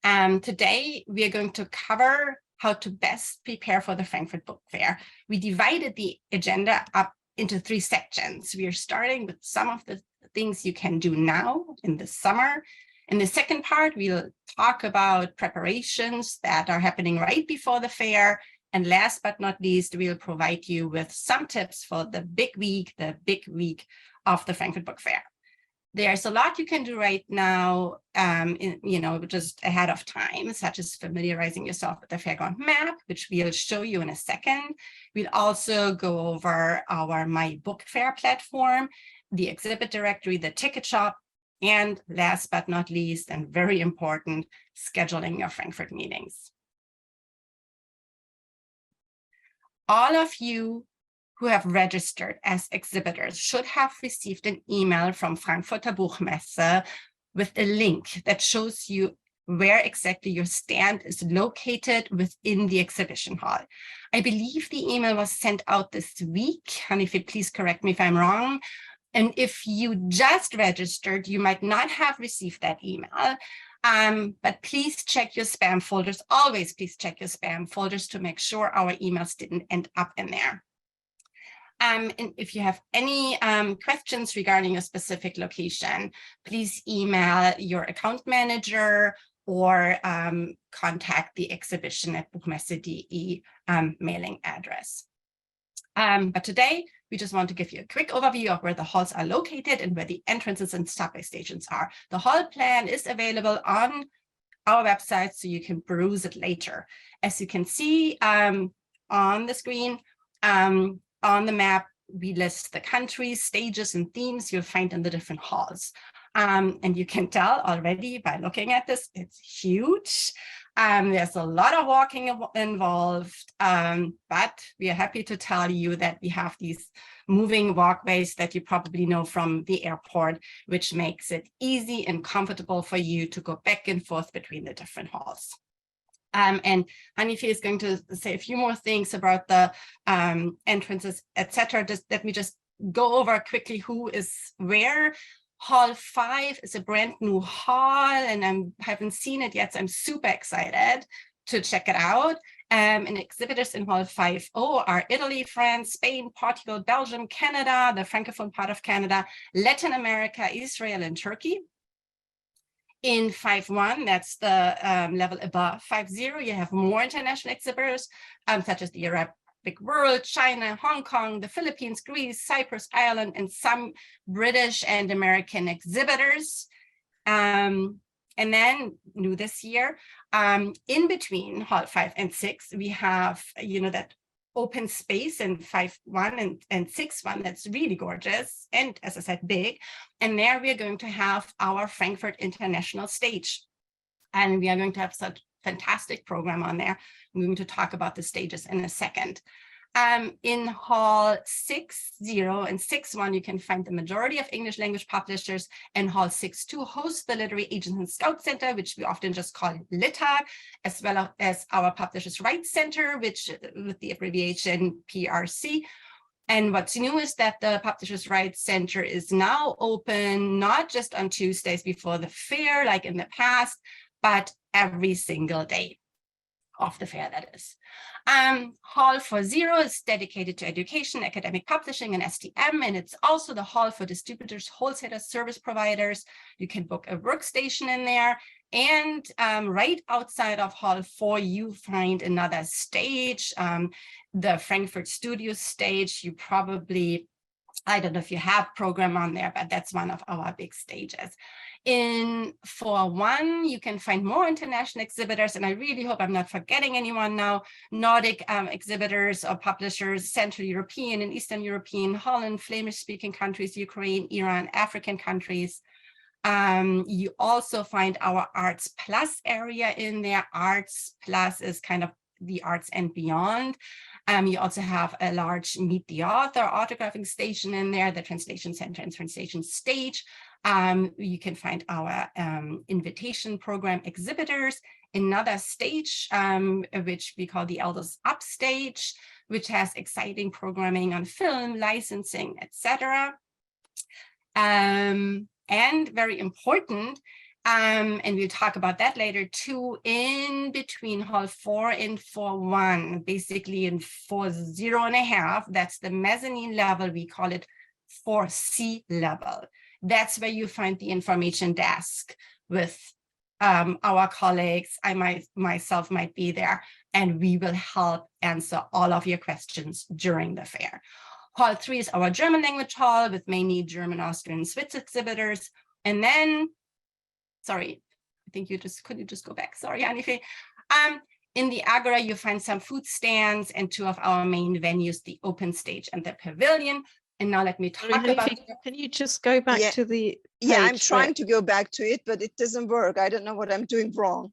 Today, we are going to cover how to best prepare for the Frankfurt Book Fair. We divided the agenda up into 3 sections. We are starting with some of the things you can do now in the summer. In the second part, we'll talk about preparations that are happening right before the fair. And last but not least, we'll provide you with some tips for the big week of the Frankfurt Book Fair. There's a lot you can do right now, just ahead of time, such as familiarizing yourself with the fairground map, which we'll show you in a second. We'll also go over our My Book Fair platform, the exhibit directory, the ticket shop, and last but not least, and very important, scheduling your Frankfurt meetings. All of you who have registered as exhibitors should have received an email from Frankfurter Buchmesse with a link that shows you where exactly your stand is located within the exhibition hall. I believe the email was sent out this week, and if you please correct me if I'm wrong. And if you just registered, you might not have received that email. But please check your spam folders. Always please check your spam folders to make sure our emails didn't end up in there. And if you have any questions regarding a specific location, please email your account manager or contact the exhibition@buchmesse.de mailing address. But today, we just want to give you a quick overview of where the halls are located and where the entrances and subway stations are. The hall plan is available on our website, so you can peruse it later. As you can see on the screen, on the map, we list the countries, stages, and themes you'll find in the different halls. And you can tell already by looking at this, it's huge. There's a lot of walking involved, but we are happy to tell you that we have these moving walkways that you probably know from the airport, which makes it easy and comfortable for you to go back and forth between the different halls. And Hanife is going to say a few more things about the entrances, etc. Let me just go over quickly who is where. Hall 5 is a brand new hall, and I haven't seen it yet, so I'm super excited to check it out. And exhibitors in Hall 5 are Italy, France, Spain, Portugal, Belgium, Canada, the Francophone part of Canada, Latin America, Israel, and Turkey. In 5.1, that's the level above 5.0, you have more international exhibitors, such as the Arabic world, China, Hong Kong, the Philippines, Greece, Cyprus, Ireland, and some British and American exhibitors. And then new this year, in between Hall 5 and 6, we have, that open space in 5.1 and 6.1 that's really gorgeous and, as I said, big. And there we are going to have our Frankfurt International Stage. And we are going to have such fantastic program on there. I'm going to talk about the stages in a second. In Hall 6.0 and 6.1, you can find the majority of English language publishers, and Hall 6.2 hosts the Literary Agents and Scout Center, which we often just call LITA, as well as our Publishers' Rights Center, which with the abbreviation PRC. And what's new is that the Publishers' Rights Center is now open, not just on Tuesdays before the fair, like in the past, but every single day of the fair, that is. Hall 4.0 is dedicated to education, academic publishing, and STM, and it's also the hall for distributors, wholesalers, service providers. You can book a workstation in there. And right outside of Hall 4, you find another stage, the Frankfurt Studio stage. You probably, I don't know if you have program on there, but that's one of our big stages. In 4.1, you can find more international exhibitors, and I really hope I'm not forgetting anyone now. Nordic exhibitors or publishers, Central European and Eastern European, Holland, Flemish-speaking countries, Ukraine, Iran, African countries. You also find our Arts Plus area in there. Arts Plus is kind of the arts and beyond. You also have a large Meet the Author autographing station in there, the Translation Center and Translation Stage. You can find our invitation program exhibitors, another stage, which we call the Elders Upstage, which has exciting programming on film, licensing, etc. And very important, And we'll talk about that later too. In between hall 4 and 4-1, basically in 4.0.5, that's the mezzanine level. We call it 4C level. That's where you find the information desk with our colleagues. I myself might be there, and we will help answer all of your questions during the fair. Hall 3 is our German language hall with mainly German, Austrian, Swiss exhibitors. And then, sorry, I think could you just go back? Sorry, Hanife. In the Agora, you find some food stands and two of our main venues, the open stage and the pavilion. And now let me talk about. Can you just go back to the page? Yeah, I'm trying to go back to it, but it doesn't work. I don't know what I'm doing wrong.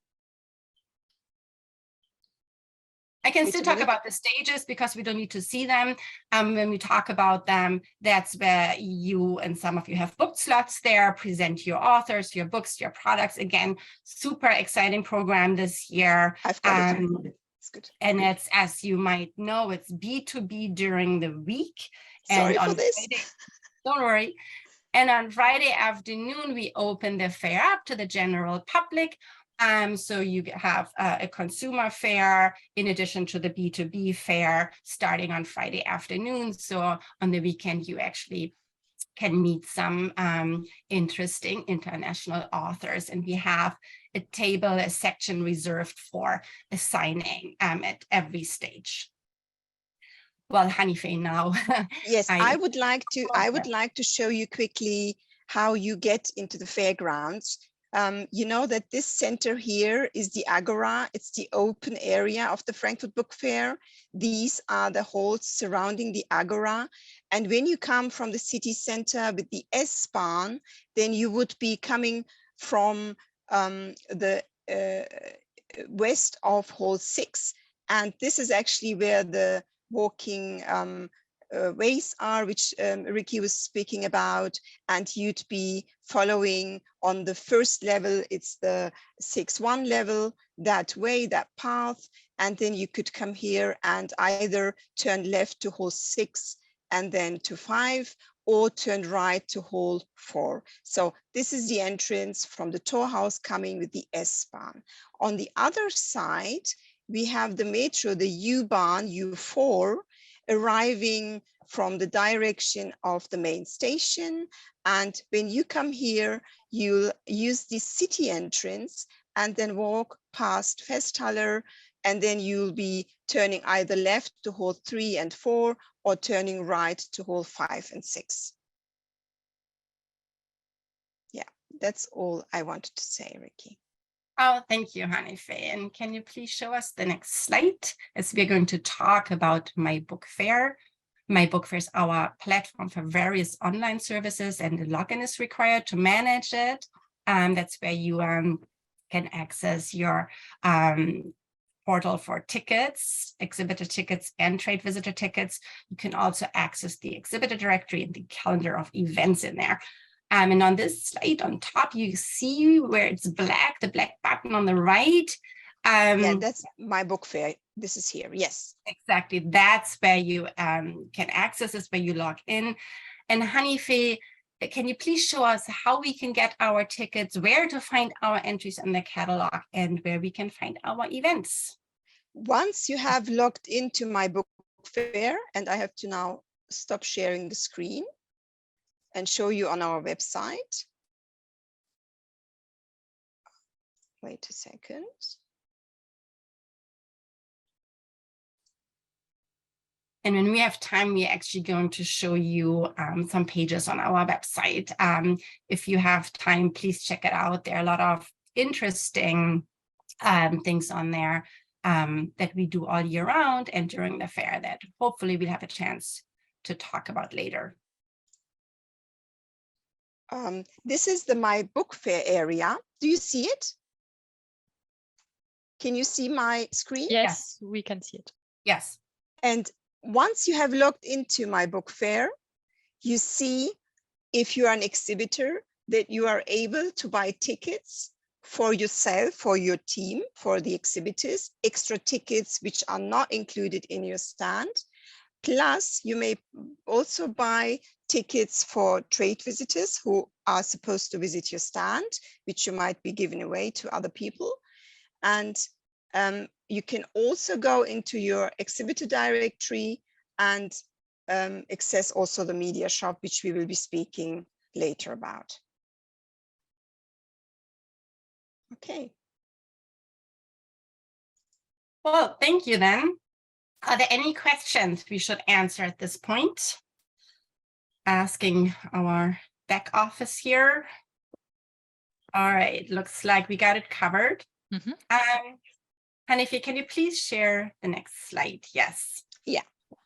I can still talk about the stages because we don't need to see them. When we talk about them, that's where you and some of you have booked slots there, present your authors, your books, your products. Again, super exciting program this year. I've got it. It's good. And it's, as you might know, it's B2B during the week. Sorry and for this. Friday, don't worry. And on Friday afternoon, we open the fair up to the general public. So you have a consumer fair in addition to the B2B fair starting on Friday afternoon. So on the weekend, you actually can meet some interesting international authors. And we have a table, a section reserved for a signing at every stage. Well, Hanife, now. Yes, I would like to show you quickly how you get into the fairgrounds. You know that this center here is the Agora. It's the open area of the Frankfurt Book Fair. These are the halls surrounding the Agora. And when you come from the city center with the S-Bahn, then you would be coming from the west of hall 6. And this is actually where the walking ways are, which Ricky was speaking about, and you'd be following on the first level. It's the 6-1 level, that way, that path, and then you could come here and either turn left to hall 6 and then to 5, or turn right to hall 4. So this is the entrance from the Torhaus coming with the S-Bahn. On the other side, we have the metro, the U-Bahn, U4, arriving from the direction of the main station. And when you come here, you'll use the city entrance and then walk past Festhaller, and then you'll be turning either left to hall 3 and 4 or turning right to hall 5 and 6. Yeah, that's all I wanted to say, Ricky. Oh, thank you, Hanife. And can you please show us the next slide, as we're going to talk about My Book Fair. My Book Fair is our platform for various online services, and the login is required to manage it. That's where you can access your portal for tickets, exhibitor tickets, and trade visitor tickets. You can also access the exhibitor directory and the calendar of events in there. And on this slide on top, you see where it's black, the black button on the right. Yeah, that's My Book Fair. This is here, yes. Exactly, that's where you can access this, where you log in. And Hanife, can you please show us how we can get our tickets, where to find our entries in the catalog, and where we can find our events? Once you have logged into My Book Fair, and I have to now stop sharing the screen and show you on our website. Wait a second. And when we have time, we're actually going to show you some pages on our website. If you have time, please check it out. There are a lot of interesting things on there that we do all year round and during the fair that hopefully we'll have a chance to talk about later. This is the My Book Fair area. Do you see it? Can you see my screen? Yes, we can see it. Yes. And once you have logged into My Book Fair, you see, if you are an exhibitor, that you are able to buy tickets for yourself, for your team, for the exhibitors, extra tickets which are not included in your stand. Plus, you may also buy tickets for trade visitors who are supposed to visit your stand, which you might be giving away to other people. And you can also go into your exhibitor directory and access also the media shop, which we will be speaking later about. Okay. Well, thank you then. Are there any questions we should answer at this point? Asking our back office here. All right, looks like we got it covered. Hanife, can you please share the next slide? Yes. Yeah.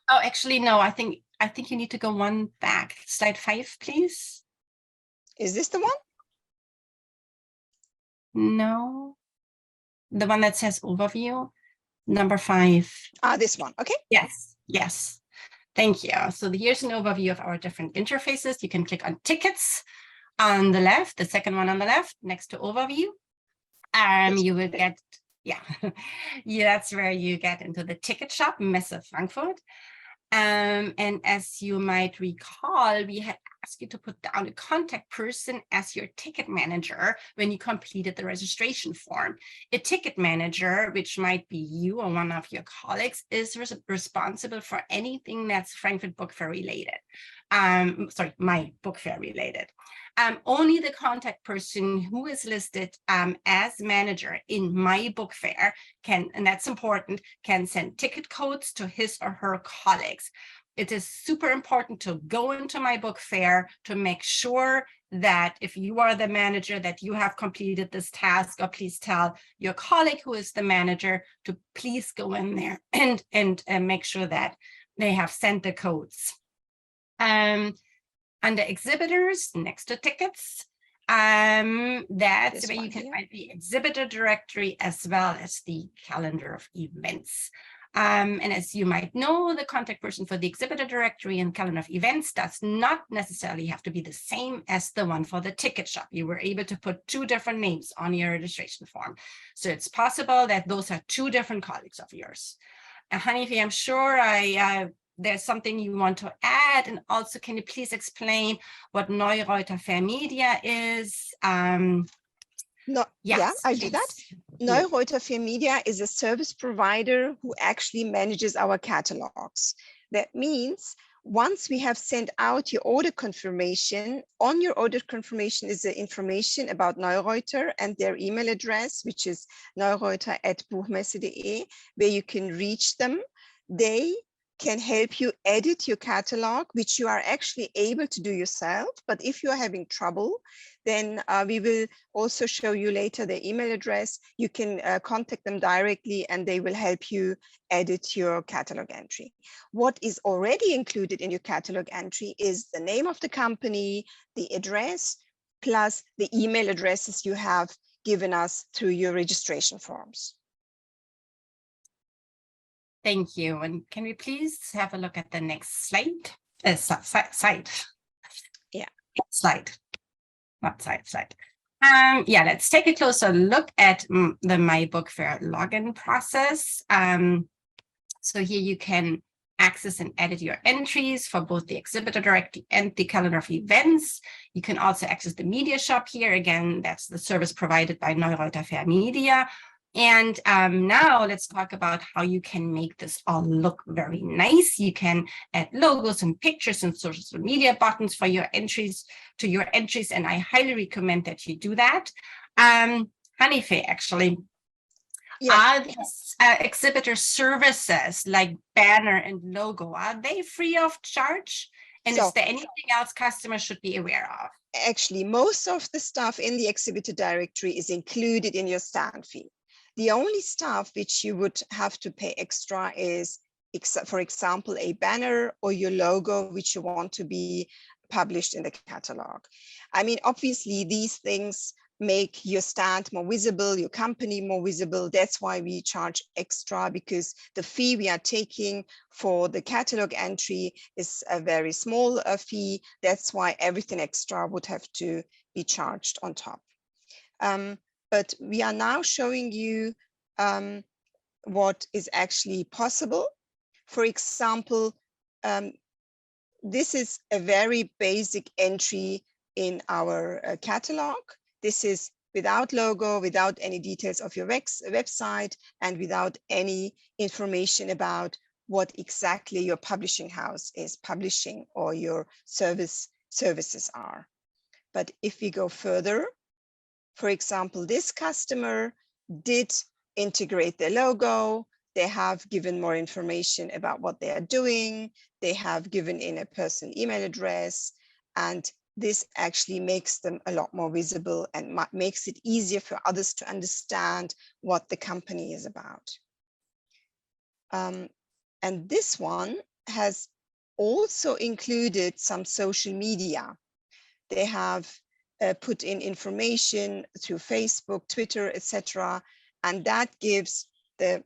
Oh, actually, no, I think you need to go one back. Slide 5, please. Is this the one? No. The one that says overview, number 5. This one. Okay. Yes, yes. Thank you. So here's an overview of our different interfaces. You can click on tickets on the left, the second one on the left, next to overview. You will get, yeah, that's where you get into the ticket shop, Messe Frankfurt. And as you might recall, we had asked you to put down a contact person as your ticket manager when you completed the registration form. A ticket manager, which might be you or one of your colleagues, is responsible for anything that's Frankfurt Book Fair related. Sorry, my book fair related. Only the contact person who is listed as manager in my book fair can, and that's important, can send ticket codes to his or her colleagues. It is super important to go into my book fair to make sure that if you are the manager that you have completed this task, or please tell your colleague who is the manager to please go in there and make sure that they have sent the codes. Under exhibitors, next to tickets, that's where you can find the exhibitor directory as well as the calendar of events. And as you might know, the contact person for the exhibitor directory and calendar of events does not necessarily have to be the same as the one for the ticket shop. You were able to put 2 different names on your registration form. So it's possible that those are 2 different colleagues of yours. Hanife, I'm sure there's something you want to add, and also can you please explain what Neureuter Fair Media is? No, yes, yeah, I'll do that. Neureuter Fair Media is a service provider who actually manages our catalogs. That means once we have sent out your order confirmation, on your order confirmation is the information about Neureuter and their email address, which is neureuter@buchmesse.de, where you can reach them. They can help you edit your catalog, which you are actually able to do yourself. But if you are having trouble, then we will also show you later the email address. You can contact them directly and they will help you edit your catalog entry. What is already included in your catalog entry is the name of the company, the address, plus the email addresses you have given us through your registration forms. Thank you. And can we please have a look at the next slide? Slide. Yeah. Slide. Not slide. Yeah, let's take a closer look at the My Book Fair login process. So here you can access and edit your entries for both the exhibitor directory and the calendar of events. You can also access the media shop here. Again, that's the service provided by Neureuter Fair Media. And now let's talk about how you can make this all look very nice. You can add logos and pictures and social media buttons for your entries, and I highly recommend that you do that. Hanife, actually, are these exhibitor services like banner and logo, are they free of charge? And is there anything else customers should be aware of? Actually, most of the stuff in the exhibitor directory is included in your stand fee. The only stuff which you would have to pay extra is, for example, a banner or your logo, which you want to be published in the catalog. I mean, obviously, these things make your stand more visible, your company more visible. That's why we charge extra, because the fee we are taking for the catalog entry is a very small fee. That's why everything extra would have to be charged on top. But we are now showing you what is actually possible. For example, this is a very basic entry in our catalog. This is without logo, without any details of your website, and without any information about what exactly your publishing house is publishing or your services are. But if we go further, for example, this customer did integrate their logo. They have given more information about what they are doing. They have given in a personal email address, and this actually makes them a lot more visible and makes it easier for others to understand what the company is about. And this one has also included some social media. They have put in information through Facebook, Twitter, etc. And that gives the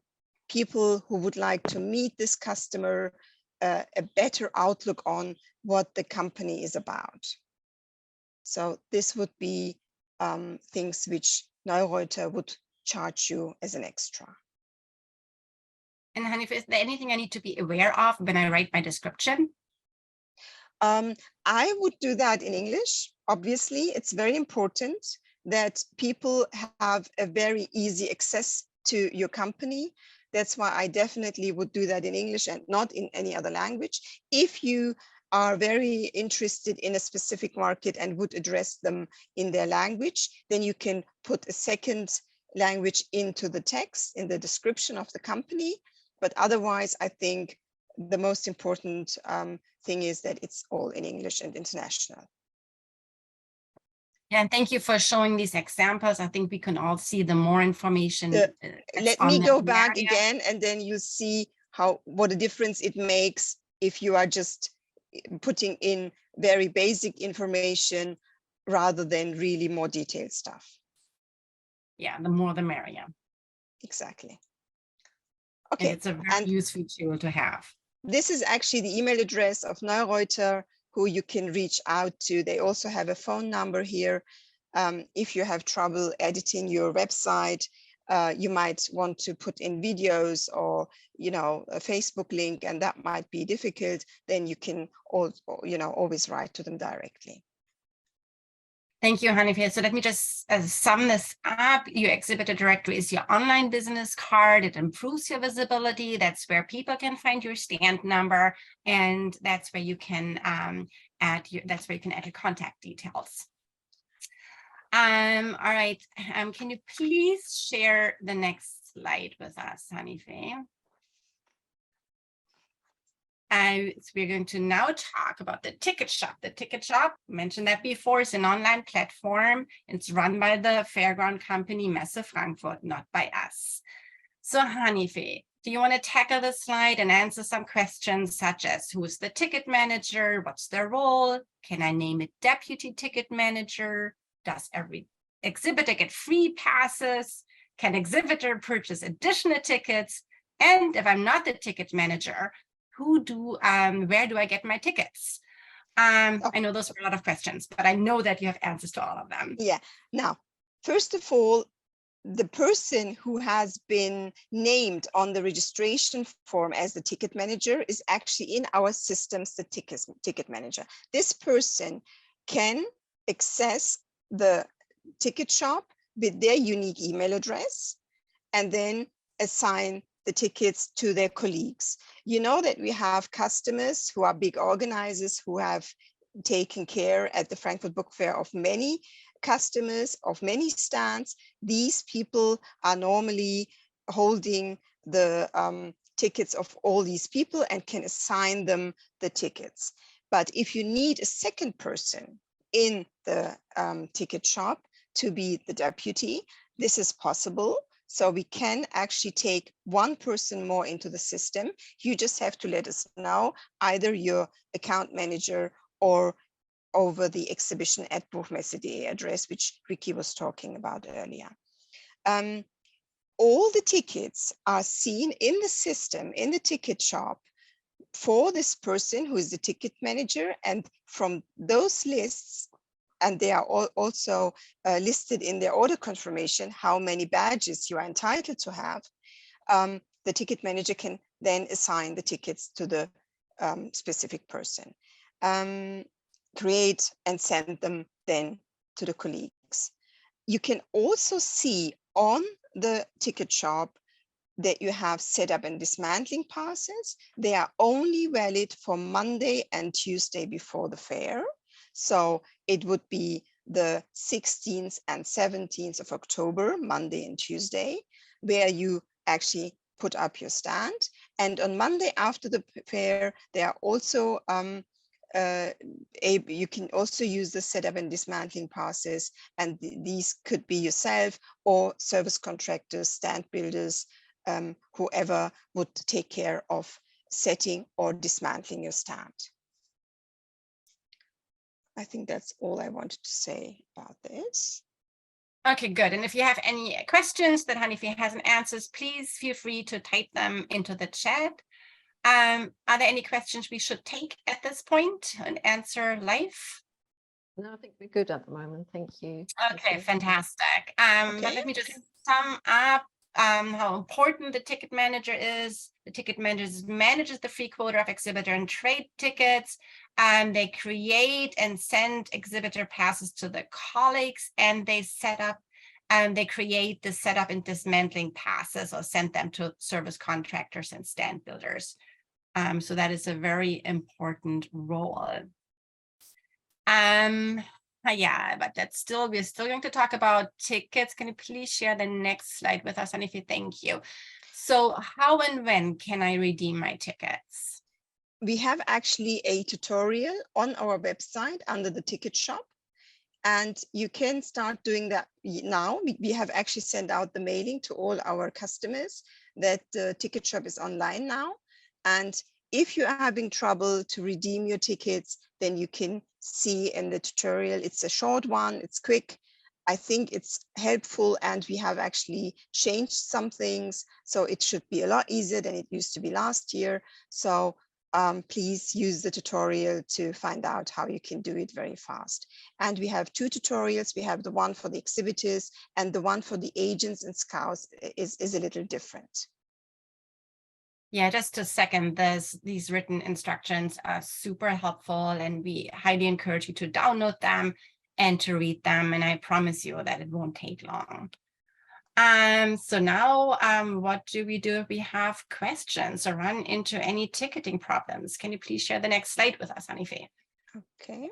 people who would like to meet this customer a better outlook on what the company is about. So this would be things which Neureuter would charge you as an extra. And Hanif, is there anything I need to be aware of when I write my description? I would do that in English. Obviously, it's very important that people have a very easy access to your company. That's why I definitely would do that in English and not in any other language. If you are very interested in a specific market and would address them in their language, then you can put a second language into the text, in the description of the company. But otherwise, I think the most important thing is that it's all in English and international. Yeah, and thank you for showing these examples. I think we can all see the more information. Let me go back again, and then you see what a difference it makes if you are just putting in very basic information rather than really more detailed stuff. Yeah, the more the merrier. Exactly. Okay. And it's a very useful tool to have. This is actually the email address of Neureuter, who you can reach out to. They also have a phone number here. If you have trouble editing your website, you might want to put in videos or, a Facebook link, and that might be difficult, then you can always write to them directly. Thank you, Hanife. So let me just sum this up. Your exhibitor directory is your online business card. It improves your visibility. That's where people can find your stand number, and that's where you can add your contact details. All right. Can you please share the next slide with us, Hanife? So we're going to now talk about the ticket shop. The ticket shop, mentioned that before, is an online platform. It's run by the fairground company Messe Frankfurt, not by us. So Hanife, do you want to tackle the slide and answer some questions such as who's the ticket manager? What's their role? Can I name a deputy ticket manager? Does every exhibitor get free passes? Can exhibitor purchase additional tickets? And if I'm not the ticket manager, where do I get my tickets? I know those are a lot of questions, but I know that you have answers to all of them. Yeah. Now, first of all, the person who has been named on the registration form as the ticket manager is actually in our systems, the ticket manager. This person can access the ticket shop with their unique email address and then assign the tickets to their colleagues. You know that we have customers who are big organizers who have taken care at the Frankfurt Book Fair of many customers, of many stands. These people are normally holding the tickets of all these people and can assign them the tickets. But if you need a second person in the ticket shop to be the deputy, this is possible. So we can actually take one person more into the system. You just have to let us know, either your account manager or over the exhibition@buchmesse.de address, which Ricky was talking about earlier. All the tickets are seen in the system, in the ticket shop, for this person who is the ticket manager, and from those lists, and they are also listed in their order confirmation, how many badges you are entitled to have, the ticket manager can then assign the tickets to the specific person. create and send them then to the colleagues. You can also see on the ticket shop that you have setup and dismantling passes. They are only valid for Monday and Tuesday before the fair. So it would be the 16th and 17th of October, Monday and Tuesday, where you actually put up your stand. And on Monday after the fair, there are also you can also use the setup and dismantling passes, and these could be yourself or service contractors, stand builders, whoever would take care of setting or dismantling your stand. I think that's all I wanted to say about this. Okay, good. And if you have any questions that Hanife hasn't answered, please feel free to type them into the chat. Are there any questions we should take at this point and answer live? No, I think we're good at the moment. Thank you. Okay, fantastic. But let me just sum up how important the ticket manager is. The ticket manager manages the free quota of exhibitor and trade tickets. They create and send exhibitor passes to the colleagues, and they set up and they create the setup and dismantling passes or send them to service contractors and stand builders. So that is a very important role. Yeah, but we're still going to talk about tickets. Can you please share the next slide with us, Hanife? Thank you. So how and when can I redeem my tickets? We have actually a tutorial on our website under the ticket shop, and you can start doing that now. We have actually sent out the mailing to all our customers that the ticket shop is online now. And if you are having trouble to redeem your tickets, then you can see in the tutorial. It's a short one, it's quick. I think it's helpful, and we have actually changed some things, so it should be a lot easier than it used to be last year. So please use the tutorial to find out how you can do it very fast. And we have two tutorials. We have the one for the exhibitors, and the one for the agents and scouts is a little different. Yeah, just to second this, these written instructions are super helpful, and we highly encourage you to download them and to read them. And I promise you that it won't take long. So now what do we do if we have questions or run into any ticketing problems? Can you please share the next slide with us, Hanife? Okay.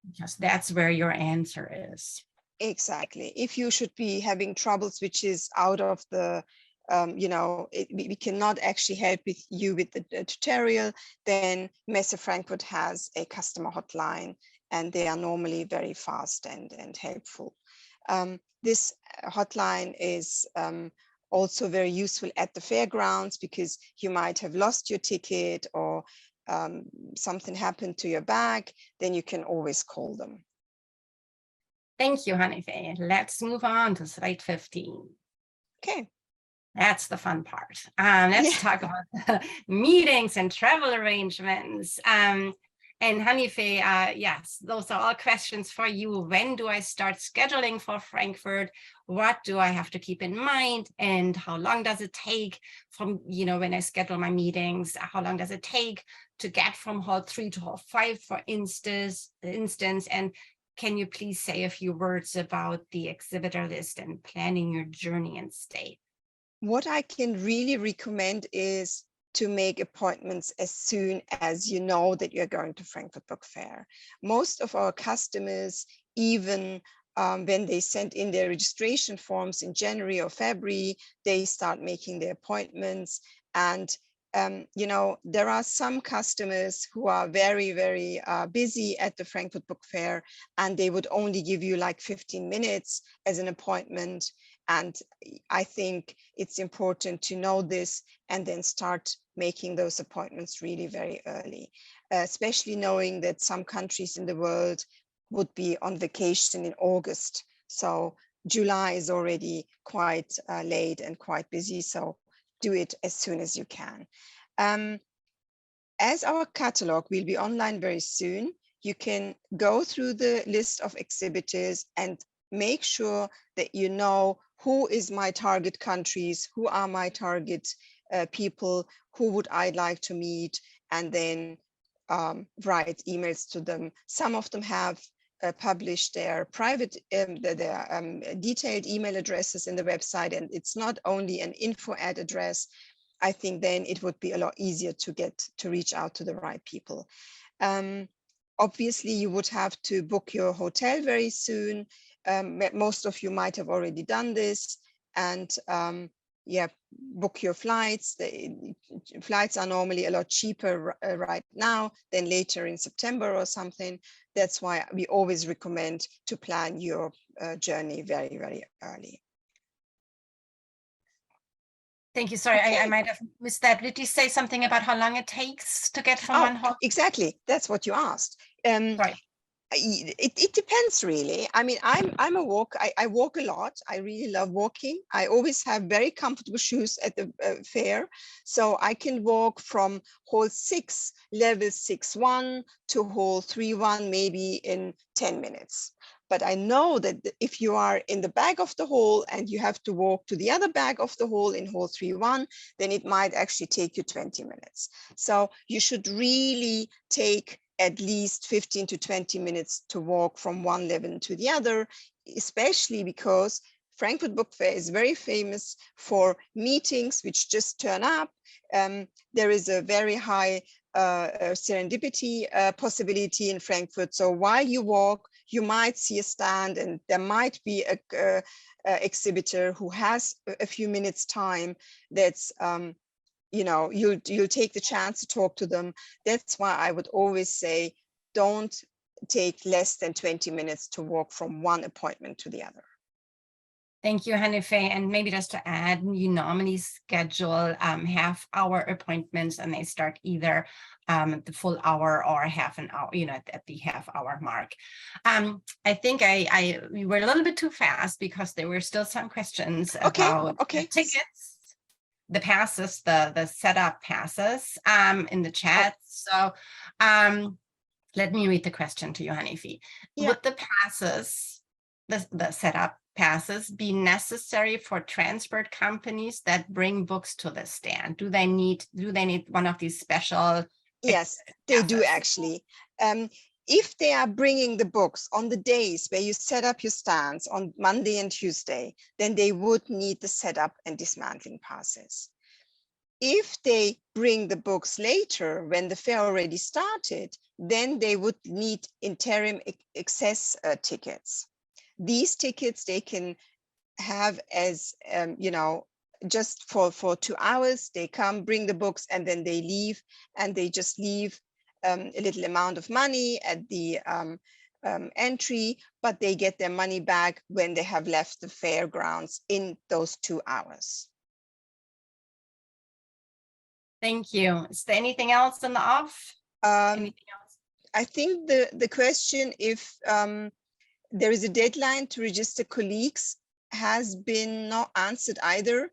Because that's where your answer is. Exactly. If you should be having troubles, which is out of the we cannot actually help you with the tutorial, then Messe Frankfurt has a customer hotline, and they are normally very fast and helpful. This hotline is also very useful at the fairgrounds, because you might have lost your ticket or something happened to your bag, then you can always call them. Thank you, Hanife. Let's move on to slide 15. Okay. That's the fun part. Let's talk about meetings and travel arrangements. And Hanife, yes, those are all questions for you. When do I start scheduling for Frankfurt? What do I have to keep in mind? And how long does it take from, when I schedule my meetings? How long does it take to get from hall 3 to hall 5, for instance? And can you please say a few words about the exhibitor list and planning your journey and stay? What I can really recommend is to make appointments as soon as you know that you're going to Frankfurt Book Fair. Most of our customers, even when they send in their registration forms in January or February, they start making their appointments. And there are some customers who are very, very busy at the Frankfurt Book Fair, and they would only give you like 15 minutes as an appointment. And I think it's important to know this and then start making those appointments really very early, especially knowing that some countries in the world would be on vacation in August. So July is already quite late and quite busy. So do it as soon as you can. As our catalog will be online very soon, you can go through the list of exhibitors and make sure that you know who is my target countries, who are my target people, who would I like to meet, and then write emails to them. Some of them have published their private, detailed email addresses in the website, and it's not only an info ad address. I think then it would be a lot easier to reach out to the right people. Obviously, you would have to book your hotel very soon. Most of you might have already done this, and yeah, book your flights. The flights are normally a lot cheaper right now than later in September or something. That's why we always recommend to plan your journey very, very early. Thank you. Sorry, Okay. I might have missed that. Did you say something about how long it takes to get from one hotel? Exactly. That's what you asked. Sorry. It depends really. I mean, I'm a walker. I walk a lot. I really love walking. I always have very comfortable shoes at the fair, so I can walk from hall 6, level 6-1 to hall 3-1 maybe in 10 minutes. But I know that if you are in the back of the hall and you have to walk to the other back of the hall in hall 3-1, then it might actually take you 20 minutes. So you should really take at least 15 to 20 minutes to walk from one level to the other, especially because Frankfurt Book Fair is very famous for meetings which just turn up. There is a very high serendipity possibility in Frankfurt. So while you walk, you might see a stand and there might be a exhibitor who has a few minutes time that's you know, you'll take the chance to talk to them. That's why I would always say, don't take less than 20 minutes to walk from one appointment to the other. Thank you, Hanife. And maybe just to add, you normally schedule half-hour appointments, and they start either the full hour or half an hour, you know, at the half-hour mark. I think we were a little bit too fast because there were still some questions about tickets. The passes, the setup passes in the chat. So let me read the question to you, Hanife. Yeah. Would the passes, the setup passes, be necessary for transport companies that bring books to the stand? Do they need one of these special? Yes, they do actually. If they are bringing the books on the days where you set up your stands on Monday and Tuesday, then they would need the setup and dismantling passes. If they bring the books later, when the fair already started, then they would need interim access tickets. These tickets they can have as, you know, just for 2 hours. They come, bring the books, and then they leave, and they just leave a little amount of money at the entry, but they get their money back when they have left the fairgrounds in those 2 hours. Thank you. Is there anything else in the off? Anything else? I think the question if there is a deadline to register colleagues has been not answered either.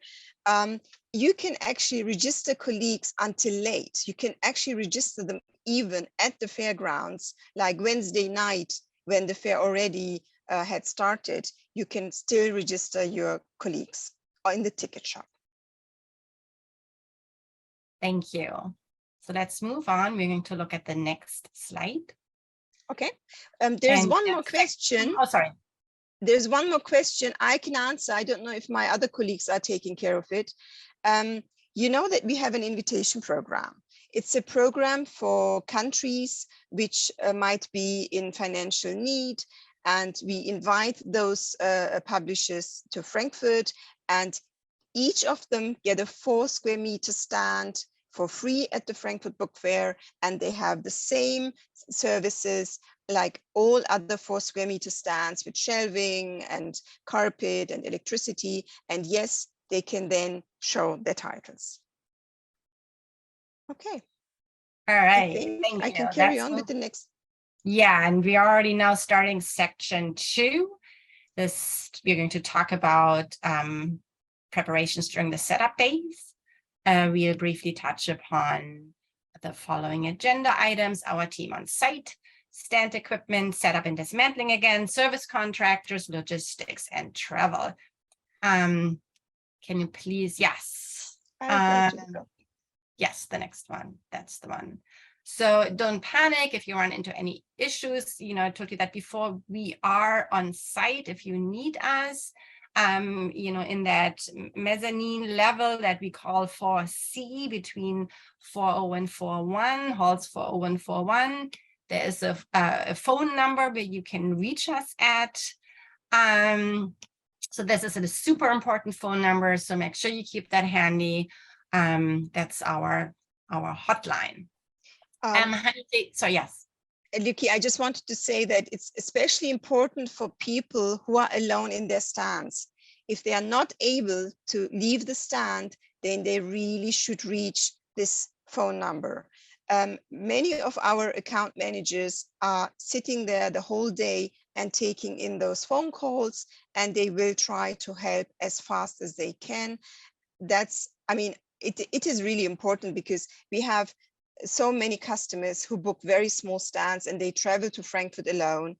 You can actually register colleagues until late. You can actually register them even at the fairgrounds, like Wednesday night when the fair already had started. You can still register your colleagues in the ticket shop. Thank you. So let's move on. We're going to look at the next slide. Okay. There's one more question. Oh, sorry. There's one more question I can answer. I don't know if my other colleagues are taking care of it. You know that we have an invitation program. It's a program for countries which might be in financial need, and we invite those publishers to Frankfurt, and each of them get a 4 square meter stand for free at the Frankfurt Book Fair, and they have the same services like all other 4 square meter stands with shelving and carpet and electricity. And yes, they can then show their titles. Okay. All right. I think Thank I you. can carry on with the next. Yeah, and we are already now starting section 2. We're going to talk about preparations during the setup days. We'll briefly touch upon the following agenda items: our team on site, stand equipment, setup and dismantling again, service contractors, logistics, and travel. Can you please, yes. Yes, the next one. That's the one. So don't panic if you run into any issues. You know, I told you that before, we are on site if you need us. You know, in that mezzanine level that we call 4C, between 40 and 41, halls 40 and 41. There is a phone number where you can reach us at. So this is a super important phone number, so make sure you keep that handy. That's our hotline. So yes. Luki, I just wanted to say that it's especially important for people who are alone in their stands. If they are not able to leave the stand, then they really should reach this phone number. Many of our account managers are sitting there the whole day and taking in those phone calls, and they will try to help as fast as they can. I mean, it is really important because we have so many customers who book very small stands and they travel to Frankfurt alone.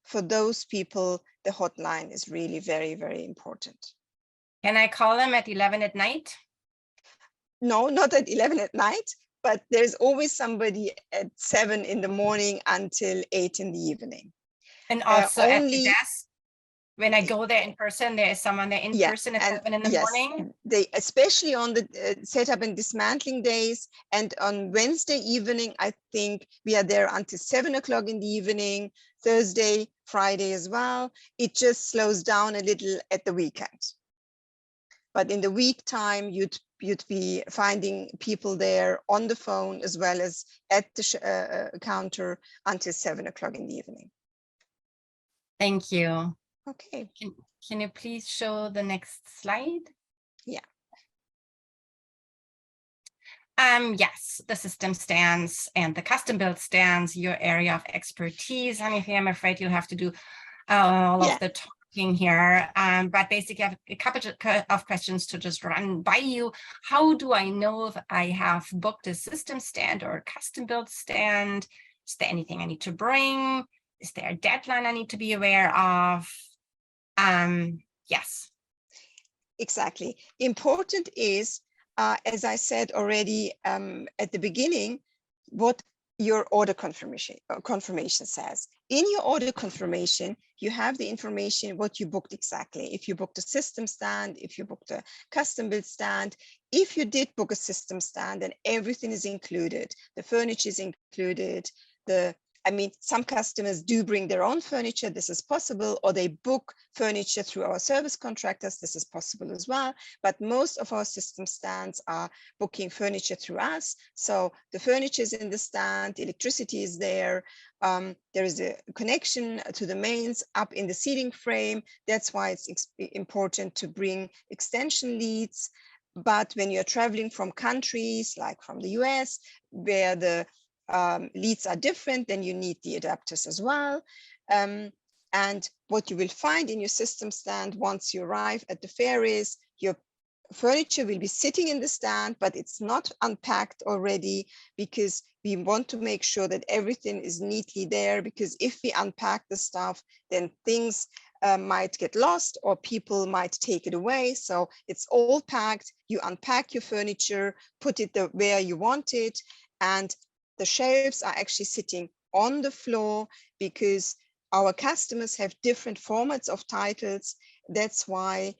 For those people, the hotline is really very, very important. Can I call them at 11 at night? No, not at 11 at night, but there's always somebody at 7 in the morning until 8 in the evening. And also at the desk, when I go there in person, there is someone there in person at 7 in the morning? They, especially on the setup and dismantling days, and on Wednesday evening, I think we are there until 7 o'clock in the evening, Thursday, Friday as well. It just slows down a little at the weekend. But in the week time, you'd be finding people there on the phone as well as at the counter until 7 o'clock in the evening. Thank you. Okay. Can you please show the next slide? Yeah. Yes, the system stands and the custom built stands, your area of expertise. Anything, I'm afraid you'll have to do all of the talking here. But basically, I have a couple of questions to just run by you. How do I know if I have booked a system stand or a custom built stand? Is there anything I need to bring? Is there a deadline I need to be aware of? Yes. Exactly. Important is, as I said already at the beginning, what your order confirmation says. In your order confirmation, you have the information what you booked exactly. If you booked a system stand, if you booked a custom built stand, if you did book a system stand, then everything is included. The furniture is included. I mean, some customers do bring their own furniture, this is possible, or they book furniture through our service contractors, this is possible as well. But most of our system stands are booking furniture through us. So the furniture is in the stand, electricity is there. There is a connection to the mains up in the seating frame. That's why it's important to bring extension leads. But when you're traveling from countries like from the US, where the leads are different, then you need the adapters as well. And what you will find in your system stand once you arrive at the fair is your furniture will be sitting in the stand, but it's not unpacked already, because we want to make sure that everything is neatly there, because if we unpack the stuff, then things might get lost or people might take it away. So it's all packed. You unpack your furniture, put it where you want it, and the shelves are actually sitting on the floor because our customers have different formats of titles. That's why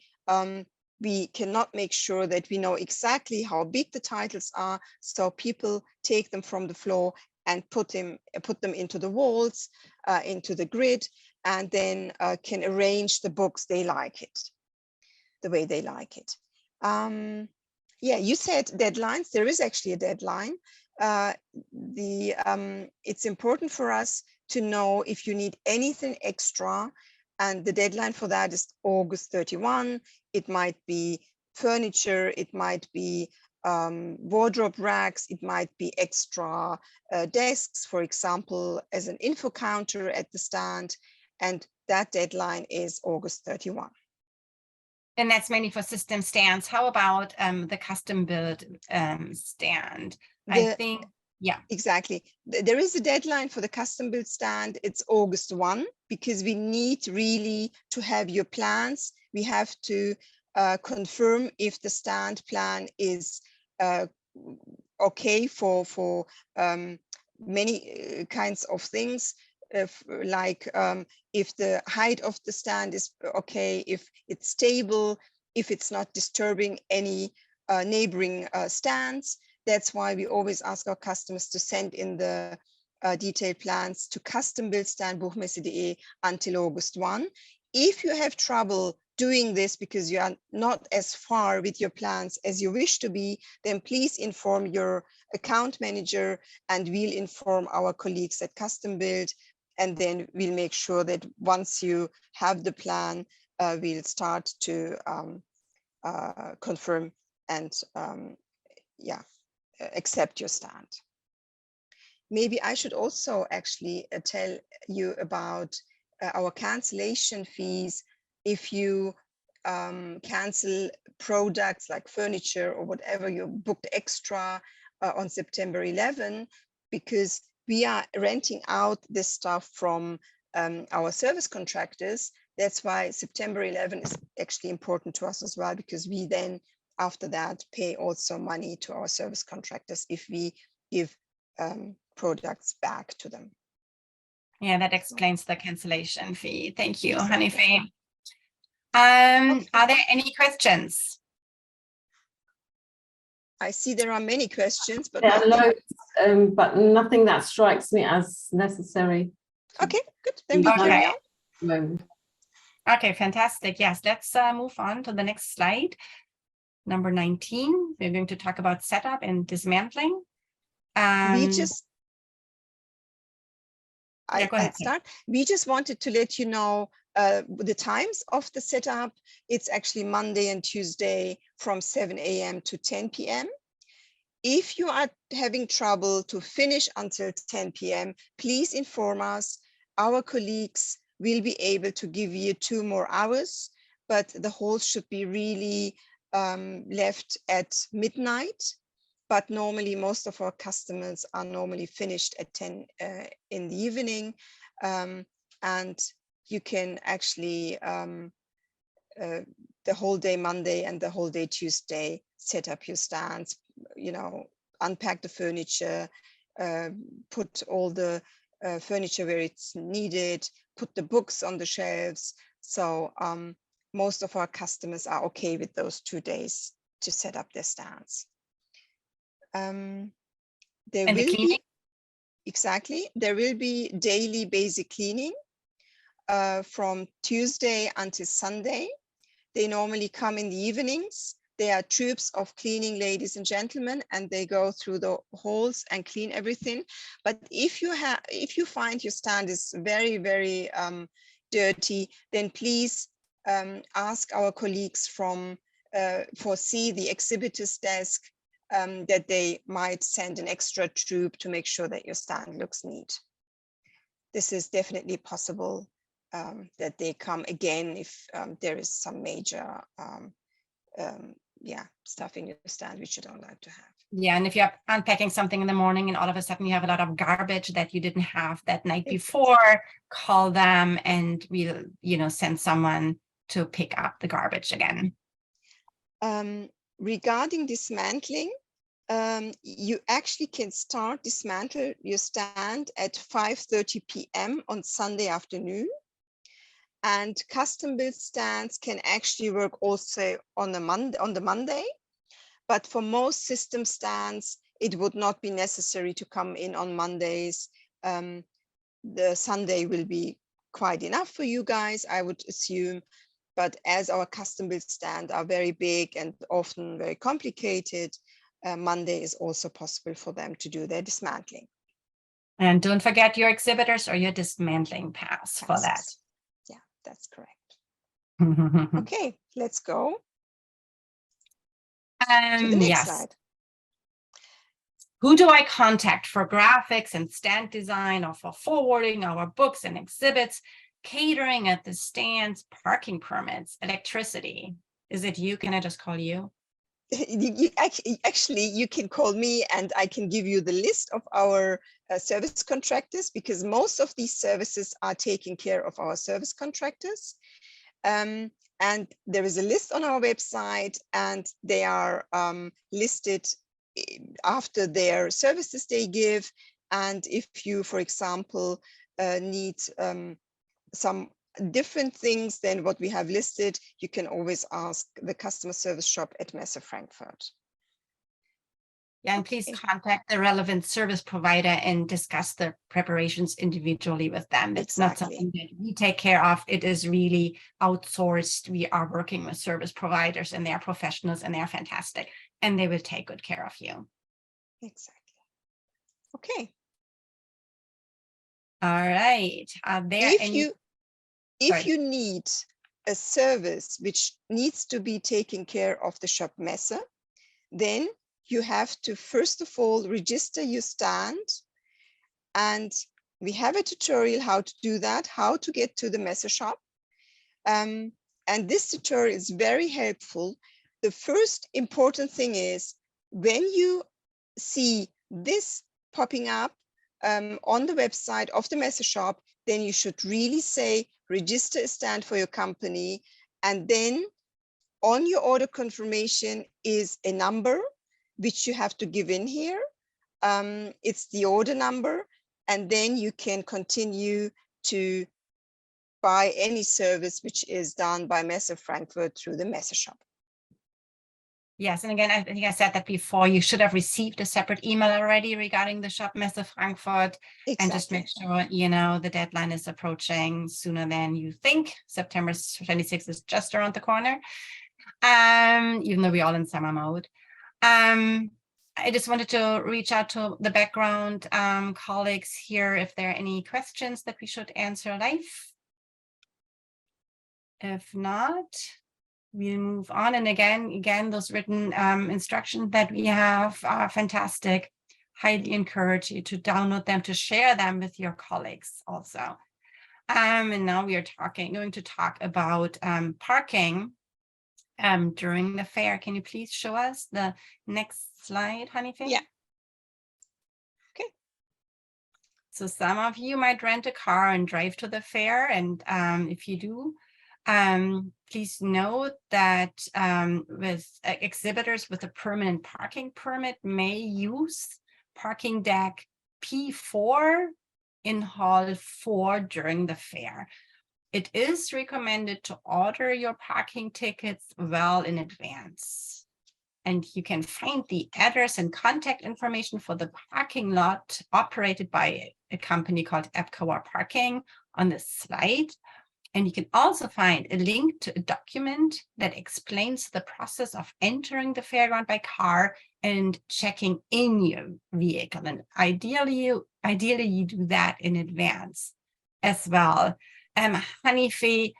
we cannot make sure that we know exactly how big the titles are. So people take them from the floor and put them into the walls, into the grid, and then can arrange the books the way they like it. Yeah, you said deadlines. There is actually a deadline. It's important for us to know if you need anything extra, and the deadline for that is August 31. It might be furniture, it might be wardrobe racks, it might be extra desks, for example, as an info counter at the stand, and that deadline is August 31. And that's mainly for system stands. How about the custom built stand? I think, yeah. Exactly. There is a deadline for the custom built stand. It's August 1, because we need really to have your plans. We have to confirm if the stand plan is okay for many kinds of things, like if the height of the stand is okay, if it's stable, if it's not disturbing any neighboring stands. That's why we always ask our customers to send in the detailed plans to custombuildstandbuchmesse.de until August 1. If you have trouble doing this because you are not as far with your plans as you wish to be, then please inform your account manager and we'll inform our colleagues at Custom Build, and then we'll make sure that once you have the plan, we'll start to confirm and accept your stand. Maybe I should also actually tell you about our cancellation fees if you cancel products like furniture or whatever you booked extra on September 11, because we are renting out this stuff from our service contractors. That's why September 11 is actually important to us as well, because we then after that pay also money to our service contractors if we give products back to them. Yeah, that explains the cancellation fee. Thank you, Exactly. Hanife. Okay. Are there any questions? I see there are many questions, but There are loads, but nothing that strikes me as necessary. okay, good. Then we carry on. Moment. Okay, fantastic. Yes, let's move on to the next slide. Number 19, we're going to talk about setup and dismantling. I'll start. We just wanted to let you know the times of the setup. It's actually Monday and Tuesday from 7 a.m. to 10 p.m. If you are having trouble to finish until 10 p.m., please inform us. Our colleagues will be able to give you 2 more hours, but the holes should be really left at midnight. But normally most of our customers are normally finished at 10 in the evening. And you can actually the whole day Monday and the whole day Tuesday set up your stands, unpack the furniture, put all the furniture where it's needed, put the books on the shelves. So most of our customers are okay with those 2 days to set up their stands. There will be daily basic cleaning from Tuesday until Sunday. They normally come in the evenings. They are troops of cleaning ladies and gentlemen, and they go through the halls and clean everything. But if you find your stand is very, very dirty, then please ask our colleagues from foresee the exhibitors desk that they might send an extra troop to make sure that your stand looks neat. This is definitely possible that they come again if there is some major stuff in your stand which you don't like to have. Yeah, and if you're unpacking something in the morning and all of a sudden you have a lot of garbage that you didn't have that night before, call them and we'll, send someone to pick up the garbage again. Regarding dismantling, you actually can dismantle your stand at 5:30 p.m. on Sunday afternoon. And custom built stands can actually work also on the Monday. But for most system stands, it would not be necessary to come in on Mondays. The Sunday will be quite enough for you guys, I would assume. But as our custom built stands are very big and often very complicated, Monday is also possible for them to do their dismantling. And don't forget your exhibitors or your dismantling pass for that. Yeah, that's correct. Okay, let's go. To the next slide. Who do I contact for graphics and stand design, or for forwarding our books and exhibits, catering at the stands, parking permits, electricity? Is it you? Can I just call you? Actually, you can call me and I can give you the list of our service contractors, because most of these services are taken care of our service contractors. And there is a list on our website, and they are listed after their services they give. And if you, for example, need some different things than what we have listed, you can always ask the customer service shop at Messe Frankfurt. Yeah, and please contact the relevant service provider and discuss the preparations individually with them. It's not something that we take care of. It is really outsourced. We are working with service providers, and they are professionals, and they are fantastic, and they will take good care of you. Exactly. Okay. All right. If you need a service which needs to be taken care of the shop Messe, then you have to, first of all, register your stand. And we have a tutorial how to do that, how to get to the Messe shop. And this tutorial is very helpful. The first important thing is when you see this popping up on the website of the Messe shop, then you should really say, register a stand for your company. And then on your order confirmation is a number which you have to give in here. It's the order number, and then you can continue to buy any service which is done by Messe Frankfurt through the Messe shop. Yes, and again, I think I said that before, you should have received a separate email already regarding the shop Messe Frankfurt. Exactly. And just make sure, you know, the deadline is approaching sooner than you think. September 26th is just around the corner, even though we're all in summer mode. I just wanted to reach out to the background colleagues here if there are any questions that we should answer live. If not, we'll move on. And again, those written instructions that we have are fantastic. Highly encourage you to download them, to share them with your colleagues also. And now we are going to talk about parking during the fair. Can you please show us the next slide, Hanife? Yeah. Okay. So some of you might rent a car and drive to the fair. And if you do, please note that with exhibitors with a permanent parking permit may use parking deck P4 in Hall 4 during the fair. It is recommended to order your parking tickets well in advance. And you can find the address and contact information for the parking lot operated by a company called Epcoa Parking on this slide. And you can also find a link to a document that explains the process of entering the fairground by car and checking in your vehicle. And ideally you do that in advance as well. Hanife,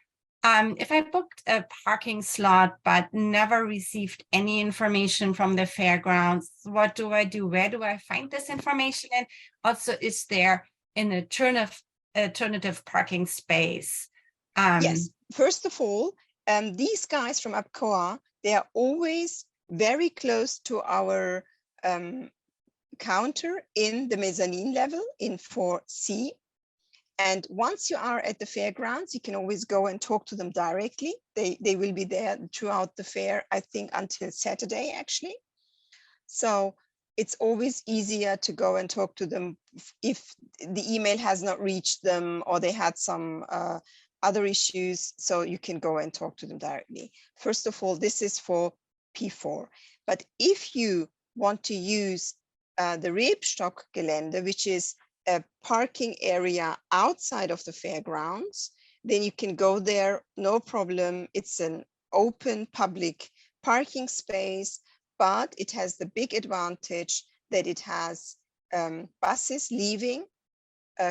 if I booked a parking slot but never received any information from the fairgrounds, what do I do? Where do I find this information? And also, is there an alternative parking space? Yes, first of all, these guys from Epcoa, they are always very close to our counter in the mezzanine level in 4C. And once you are at the fairgrounds, you can always go and talk to them directly. They will be there throughout the fair, I think until Saturday, actually. So it's always easier to go and talk to them if the email has not reached them or they had some other issues. So you can go and talk to them directly. First of all, this is for P4. But if you want to use the Rebstockgelände, which is a parking area outside of the fairgrounds, then you can go there, no problem. It's an open public parking space, but it has the big advantage that it has buses leaving,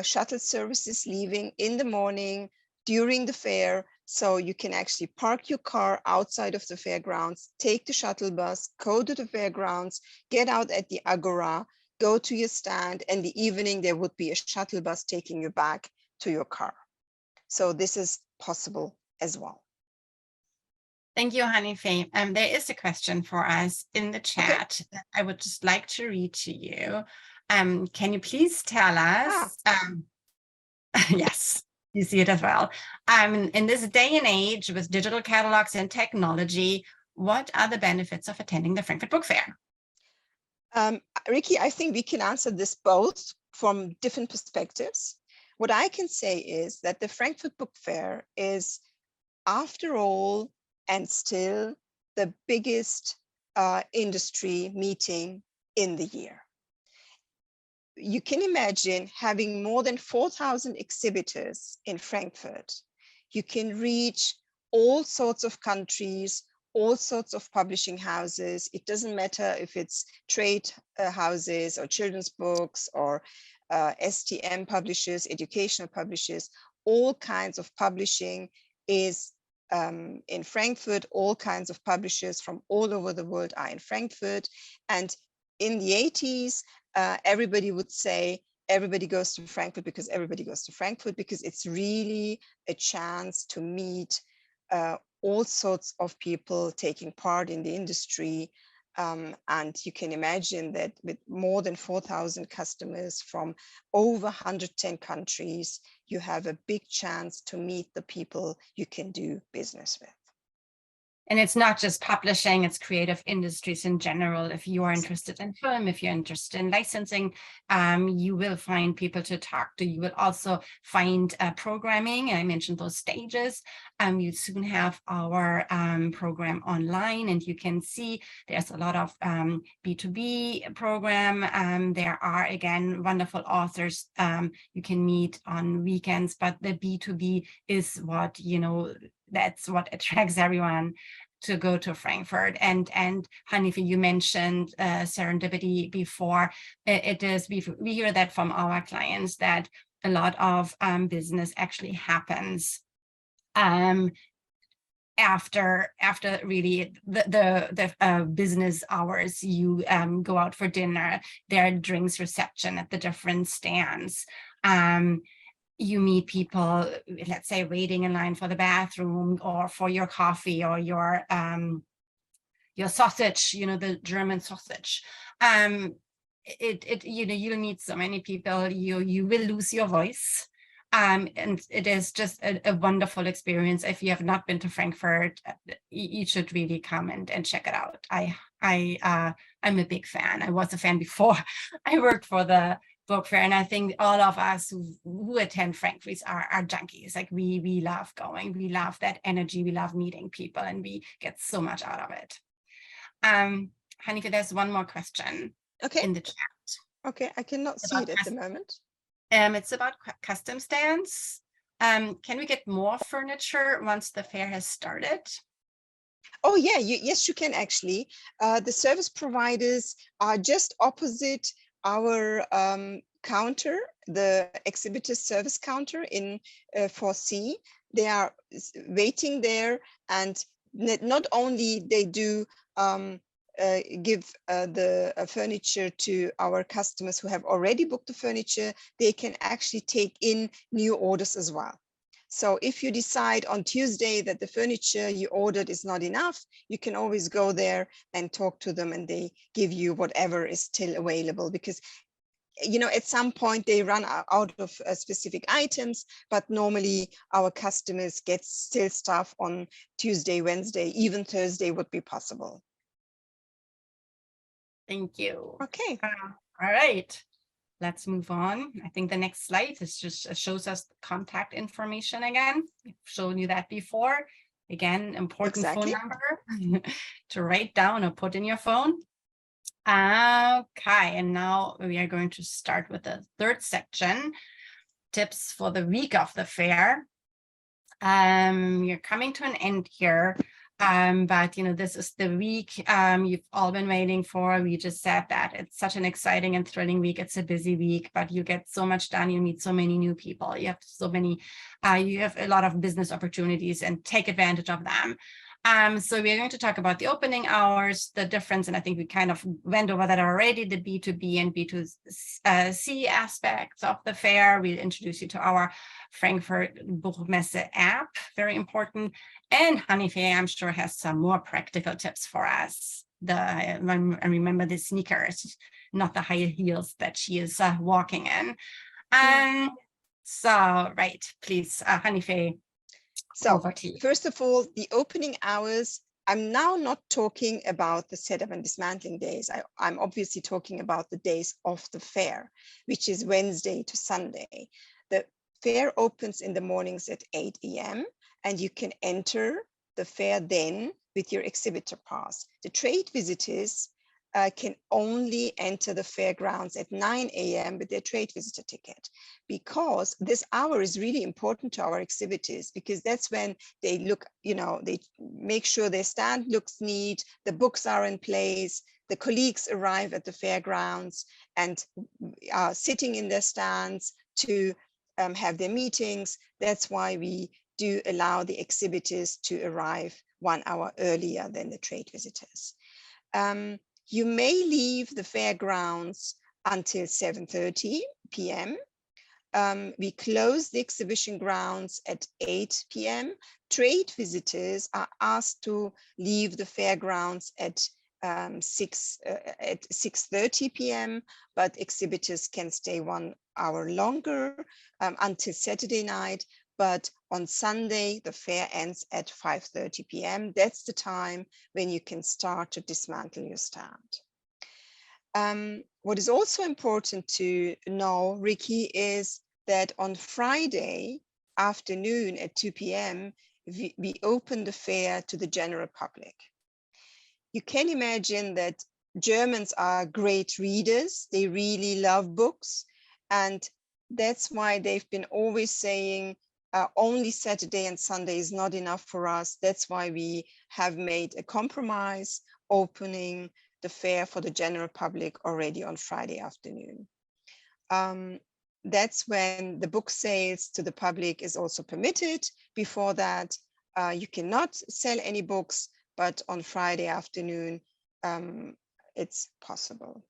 shuttle services leaving in the morning during the fair. So you can actually park your car outside of the fairgrounds, take the shuttle bus, go to the fairgrounds, get out at the Agora, go to your stand, and in the evening there would be a shuttle bus taking you back to your car. So this is possible as well. Thank you, Hanife. There is a question for us in the chat that I would just like to read to you. Can you please tell us? Yes, you see it as well. In this day and age with digital catalogs and technology, what are the benefits of attending the Frankfurt Book Fair? Ricky, I think we can answer this both from different perspectives. What I can say is that the Frankfurt Book Fair is, after all, and still the biggest industry meeting in the year. You can imagine having more than 4,000 exhibitors in Frankfurt. You can reach all sorts of countries, all sorts of publishing houses. It doesn't matter if it's trade houses or children's books or STM publishers, educational publishers. All kinds of publishing is in Frankfurt. All kinds of publishers from all over the world are in Frankfurt. And in the 80s, everybody would say everybody goes to Frankfurt because everybody goes to Frankfurt, because it's really a chance to meet all sorts of people taking part in the industry. And you can imagine that with more than 4,000 customers from over 110 countries, you have a big chance to meet the people you can do business with. And it's not just publishing, it's creative industries in general. If you are interested in film, if you're interested in licensing, you will find people to talk to. You will also find programming. I mentioned those stages. You soon have our program online, and you can see there's a lot of B2B program. There are, again, wonderful authors you can meet on weekends, but the B2B is what, that's what attracts everyone to go to Frankfurt. And Hanife, you mentioned serendipity before. It is, we hear that from our clients, that a lot of business actually happens after really the business hours. You go out for dinner, there are drinks reception at the different stands. You meet people, let's say, waiting in line for the bathroom or for your coffee or your sausage, the German sausage. You'll meet so many people, you will lose your voice. And it is just a wonderful experience. If you have not been to Frankfurt, you should really come and check it out. I'm a big fan. I was a fan before I worked for the book fair, and I think all of us who attend Frankfurt are junkies. Like we love going, we love that energy, we love meeting people, and we get so much out of it. Hanife, there's one more question in the chat. Okay, I cannot see it at the moment. It's about custom stands. Can we get more furniture once the fair has started? Oh yeah, yes, you can actually. The service providers are just opposite our counter, the exhibitor service counter in 4C. They are waiting there, and not only they do give the furniture to our customers who have already booked the furniture, they can actually take in new orders as well. So if you decide on Tuesday that the furniture you ordered is not enough, you can always go there and talk to them, and they give you whatever is still available, because at some point they run out of specific items, but normally our customers get still stuff on Tuesday, Wednesday, even Thursday would be possible. Thank you. Okay. All right. Let's move on. I think the next slide is just shows us contact information again. I've shown you that before. Again, important phone number to write down or put in your phone. Okay, and now we are going to start with the third section, tips for the week of the fair. You're coming to an end here. But this is the week you've all been waiting for. We just said that it's such an exciting and thrilling week. It's a busy week, but you get so much done. You meet so many new people. You have so many, you have a lot of business opportunities, and take advantage of them. So we're going to talk about the opening hours, the difference, and I think we kind of went over that already, the B2B and B2C aspects of the fair. We'll introduce you to our Frankfurter Buchmesse app, very important. And Hanife, I'm sure, has some more practical tips for us. I remember the sneakers, not the high heels that she is walking in. So, right, please, Hanife. So first of all, the opening hours I'm now not talking about the setup and dismantling days. I'm obviously talking about the days of the fair, which is Wednesday to Sunday. The fair opens in the mornings at 8 a.m. and you can enter the fair then with your exhibitor pass. The trade visitors can only enter the fairgrounds at 9 a.m. with their trade visitor ticket, because this hour is really important to our exhibitors, because that's when they look, they make sure their stand looks neat, the books are in place, the colleagues arrive at the fairgrounds and are sitting in their stands to have their meetings. That's why we do allow the exhibitors to arrive 1 hour earlier than the trade visitors. You may leave the fairgrounds until 7:30 p.m. We close the exhibition grounds at 8 p.m. Trade visitors are asked to leave the fairgrounds at 6:30 p.m., but exhibitors can stay 1 hour longer until Saturday night. But on Sunday, the fair ends at 5:30 p.m. That's the time when you can start to dismantle your stand. What is also important to know, Ricky, is that on Friday afternoon at 2 p.m., we open the fair to the general public. You can imagine that Germans are great readers. They really love books. And that's why they've been always saying, only Saturday and Sunday is not enough for us. That's why we have made a compromise, opening the fair for the general public already on Friday afternoon. That's when the book sales to the public is also permitted. Before that, you cannot sell any books, but on Friday afternoon, it's possible.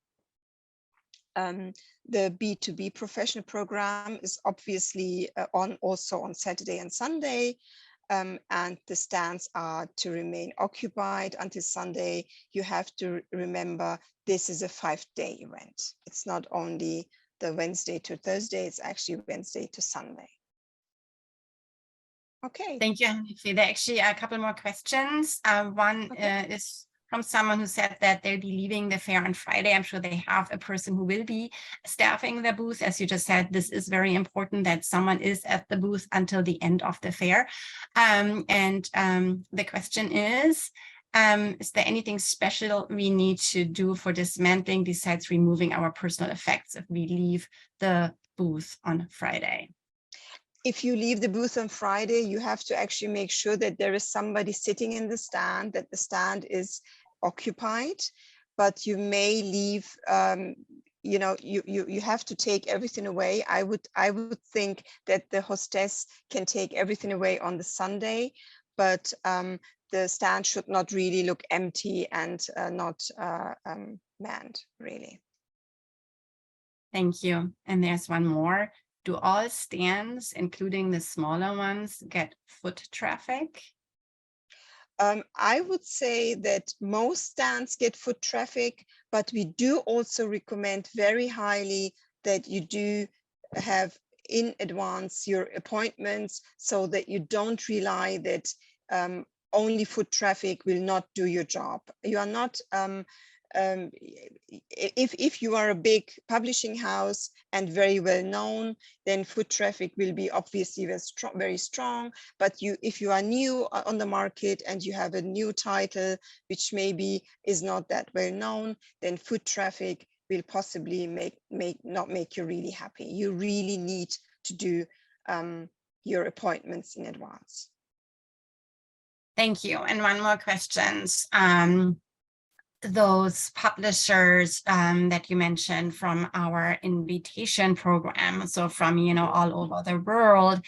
The B2B professional program is obviously also on Saturday and Sunday, and the stands are to remain occupied until Sunday. You have to remember this is a 5-day event. It's not only the Wednesday to Thursday, it's actually Wednesday to Sunday. Okay. Thank you, Hanifi. There are actually a couple more questions. One is from someone who said that they'll be leaving the fair on Friday. I'm sure they have a person who will be staffing the booth. As you just said, this is very important that someone is at the booth until the end of the fair. The question is there anything special we need to do for dismantling besides removing our personal effects if we leave the booth on Friday? If you leave the booth on Friday, you have to actually make sure that there is somebody sitting in the stand, that the stand is occupied, but you may leave, you have to take everything away. I would think that the hostess can take everything away on the Sunday, but the stand should not really look empty and not manned, really. Thank you. And there's one more. Do all stands, including the smaller ones, get foot traffic? I would say that most stands get foot traffic, but we do also recommend very highly that you do have in advance your appointments so that you don't rely that only foot traffic will not do your job. You are not, if you are a big publishing house and very well known, then foot traffic will be obviously very strong. But if you are new on the market and you have a new title, which maybe is not that well known, then foot traffic will possibly not make you really happy. You really need to do your appointments in advance. Thank you. And one more question. Those publishers that you mentioned from our invitation program, so from all over the world,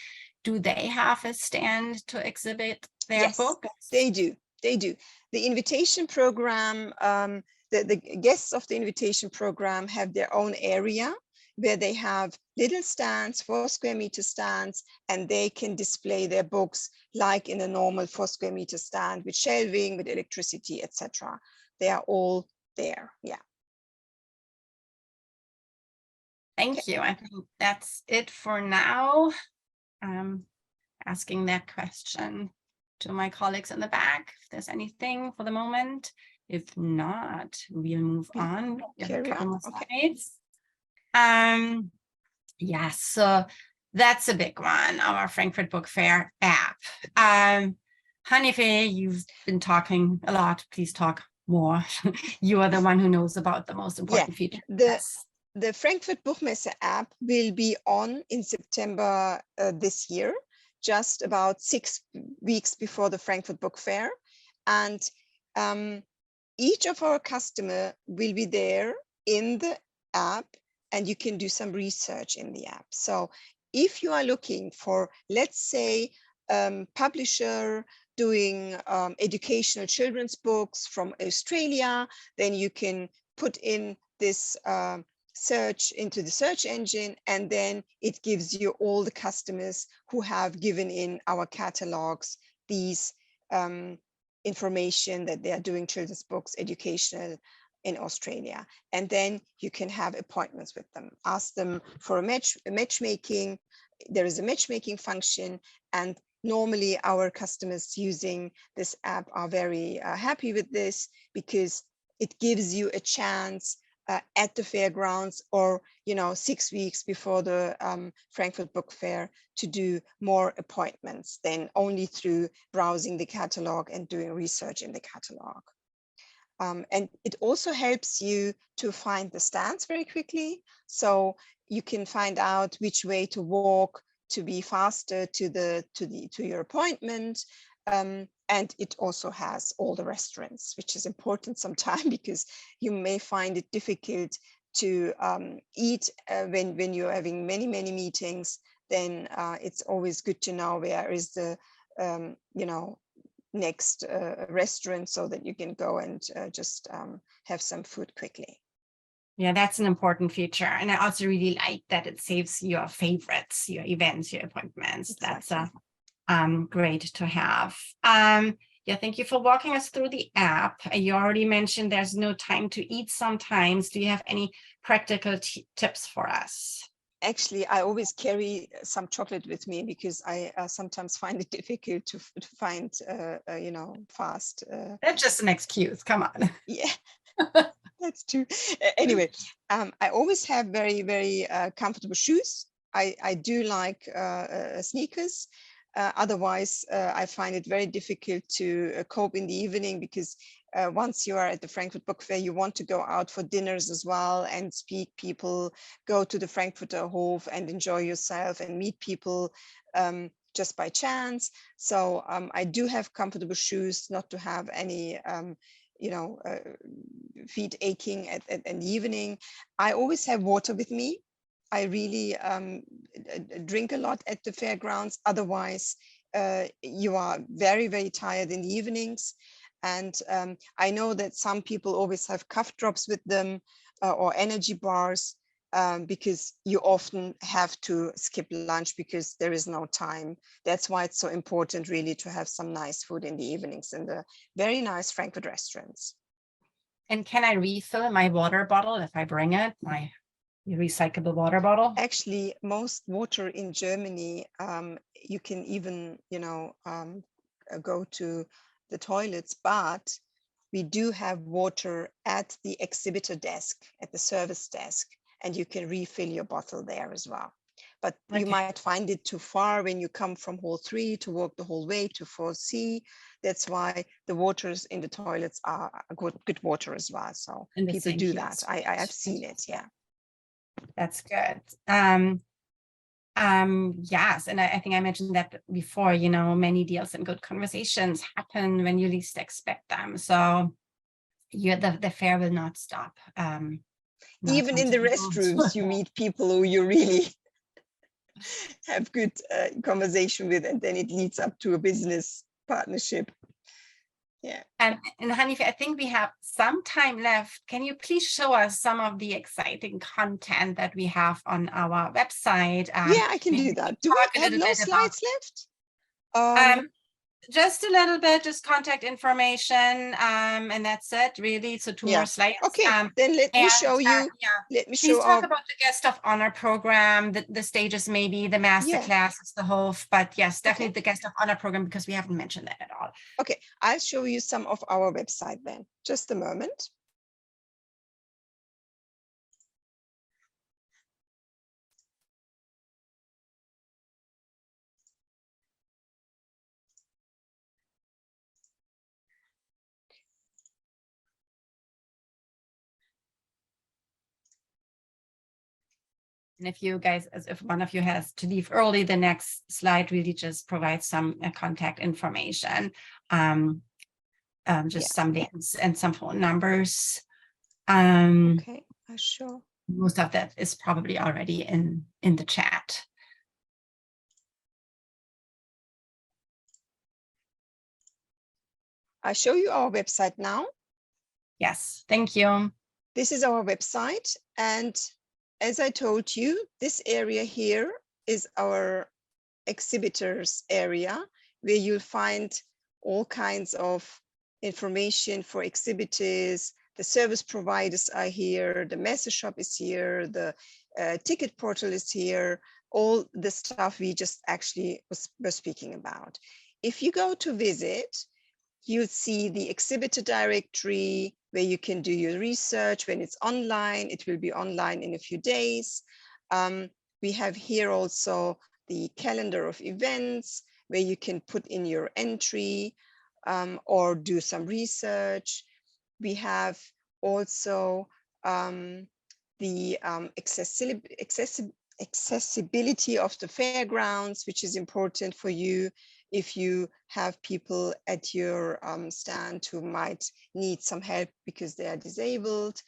do they have a stand to exhibit their books? They do. The invitation program, the guests of the invitation program have their own area where they have little stands, 4 square meter stands, and they can display their books like in a normal 4 square meter stand with shelving, with electricity, etc. They are all there. Yeah. Thank you. I think that's it for now. Asking that question. to my colleagues in the back if there's anything for the moment. If not, we'll move on. We have a Carry couple on. more Okay. slides. Yes, so that's a big one, our Frankfurt Book Fair app. Hanife, you've been talking a lot. Please talk more. You are the one who knows about the most important features. The Frankfurt Buchmesse app will be on in September this year, just about 6 weeks before the Frankfurt Book Fair. And each of our customers will be there in the app, and you can do some research in the app. So if you are looking for, let's say, publisher doing educational children's books from Australia, then you can put in this search into the search engine, and then it gives you all the customers who have given in our catalogs these information that they are doing children's books, educational in Australia. And then you can have appointments with them, ask them for a matchmaking. There is a matchmaking function, and normally our customers using this app are very happy with this, because it gives you a chance at the fairgrounds, or 6 weeks before the Frankfurt Book Fair, to do more appointments than only through browsing the catalog and doing research in the catalog. And it also helps you to find the stands very quickly, so you can find out which way to walk to be faster to your appointment. And it also has all the restaurants, which is important sometimes, because you may find it difficult to eat when you're having many meetings. Then it's always good to know where is the next restaurant, so that you can go and just have some food quickly. Yeah, that's an important feature. And I also really like that it saves your favorites, your events, your appointments. Exactly. That's great to have. Yeah, thank you for walking us through the app. You already mentioned there's no time to eat sometimes. Do you have any practical tips for us? Actually, I always carry some chocolate with me, because I sometimes find it difficult to find, fast. That's just an excuse. Come on. Yeah, that's true. Anyway, I always have very comfortable shoes. I do like sneakers. Otherwise, I find it very difficult to cope in the evening, because once you are at the Frankfurt Book Fair, you want to go out for dinners as well and speak people, go to the Frankfurter Hof and enjoy yourself and meet people just by chance. So I do have comfortable shoes, not to have any feet aching in the evening. I always have water with me. I really drink a lot at the fairgrounds. Otherwise, you are very tired in the evenings. And I know that some people always have cough drops with them or energy bars, because you often have to skip lunch because there is no time. That's why it's so important really to have some nice food in the evenings in the very nice Frankfurt restaurants. And can I refill my water bottle if I bring it, my recyclable water bottle? Actually, most water in Germany, you can even, go to the toilets, but we do have water at the exhibitor desk, at the service desk, and you can refill your bottle there as well. But you might find it too far when you come from Hall 3 to walk the whole way to 4C. That's why the waters in the toilets are good water as well. So people do that. I have seen it, yeah. That's good. Yes, and I think I mentioned that before, many deals and good conversations happen when you least expect them. So the fair will not stop. Even in the restrooms, you meet people who you really have good conversation with, and then it leads up to a business partnership. Yeah. And Hanife, I think we have some time left. Can you please show us some of the exciting content that we have on our website? Yeah, I can do that. Do we have no slides left? Just a little bit, just contact information, and that's it, really. So 2 Yeah. more slides. Okay, then let me show you. Yeah, Let me please show talk our. about the guest of honor program, the stages, maybe the master Yeah. classes, the whole. But yes, definitely Okay. the guest of honor program, because we haven't mentioned that at all. Okay, I'll show you some of our website then. Just a moment. And if you guys, as if one of you has to leave early, the next slide really just provides some contact information, just some names and some phone numbers. Okay, I'll show. Most of that is probably already in the chat. I'll show you our website now. Yes, thank you. This is our website. And as I told you, this area here is our exhibitors area, where you'll find all kinds of information for exhibitors. The service providers are here, the message shop is here, the ticket portal is here, all the stuff we just actually were speaking about. If you go to visit, you'll see the exhibitor directory where you can do your research. When it's online, it will be online in a few days. We have here also the calendar of events where you can put in your entry or do some research. We have also the accessibility of the fairgrounds, which is important for you if you have people at your stand who might need some help because they are disabled.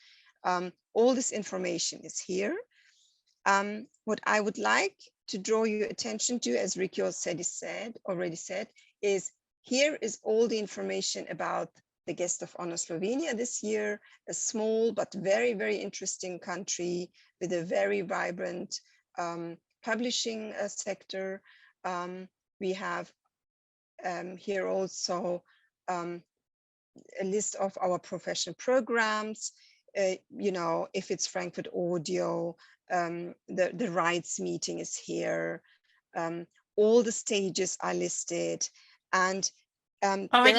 All this information is here. What I would like to draw your attention to, as Ricky already said, is here is all the information about the Guest of Honor Slovenia this year, a small but very, very interesting country with a very vibrant publishing sector. We have here also a list of our professional programs. You know, if it's Frankfurt Audio, the rights meeting is here. All the stages are listed, and sorry,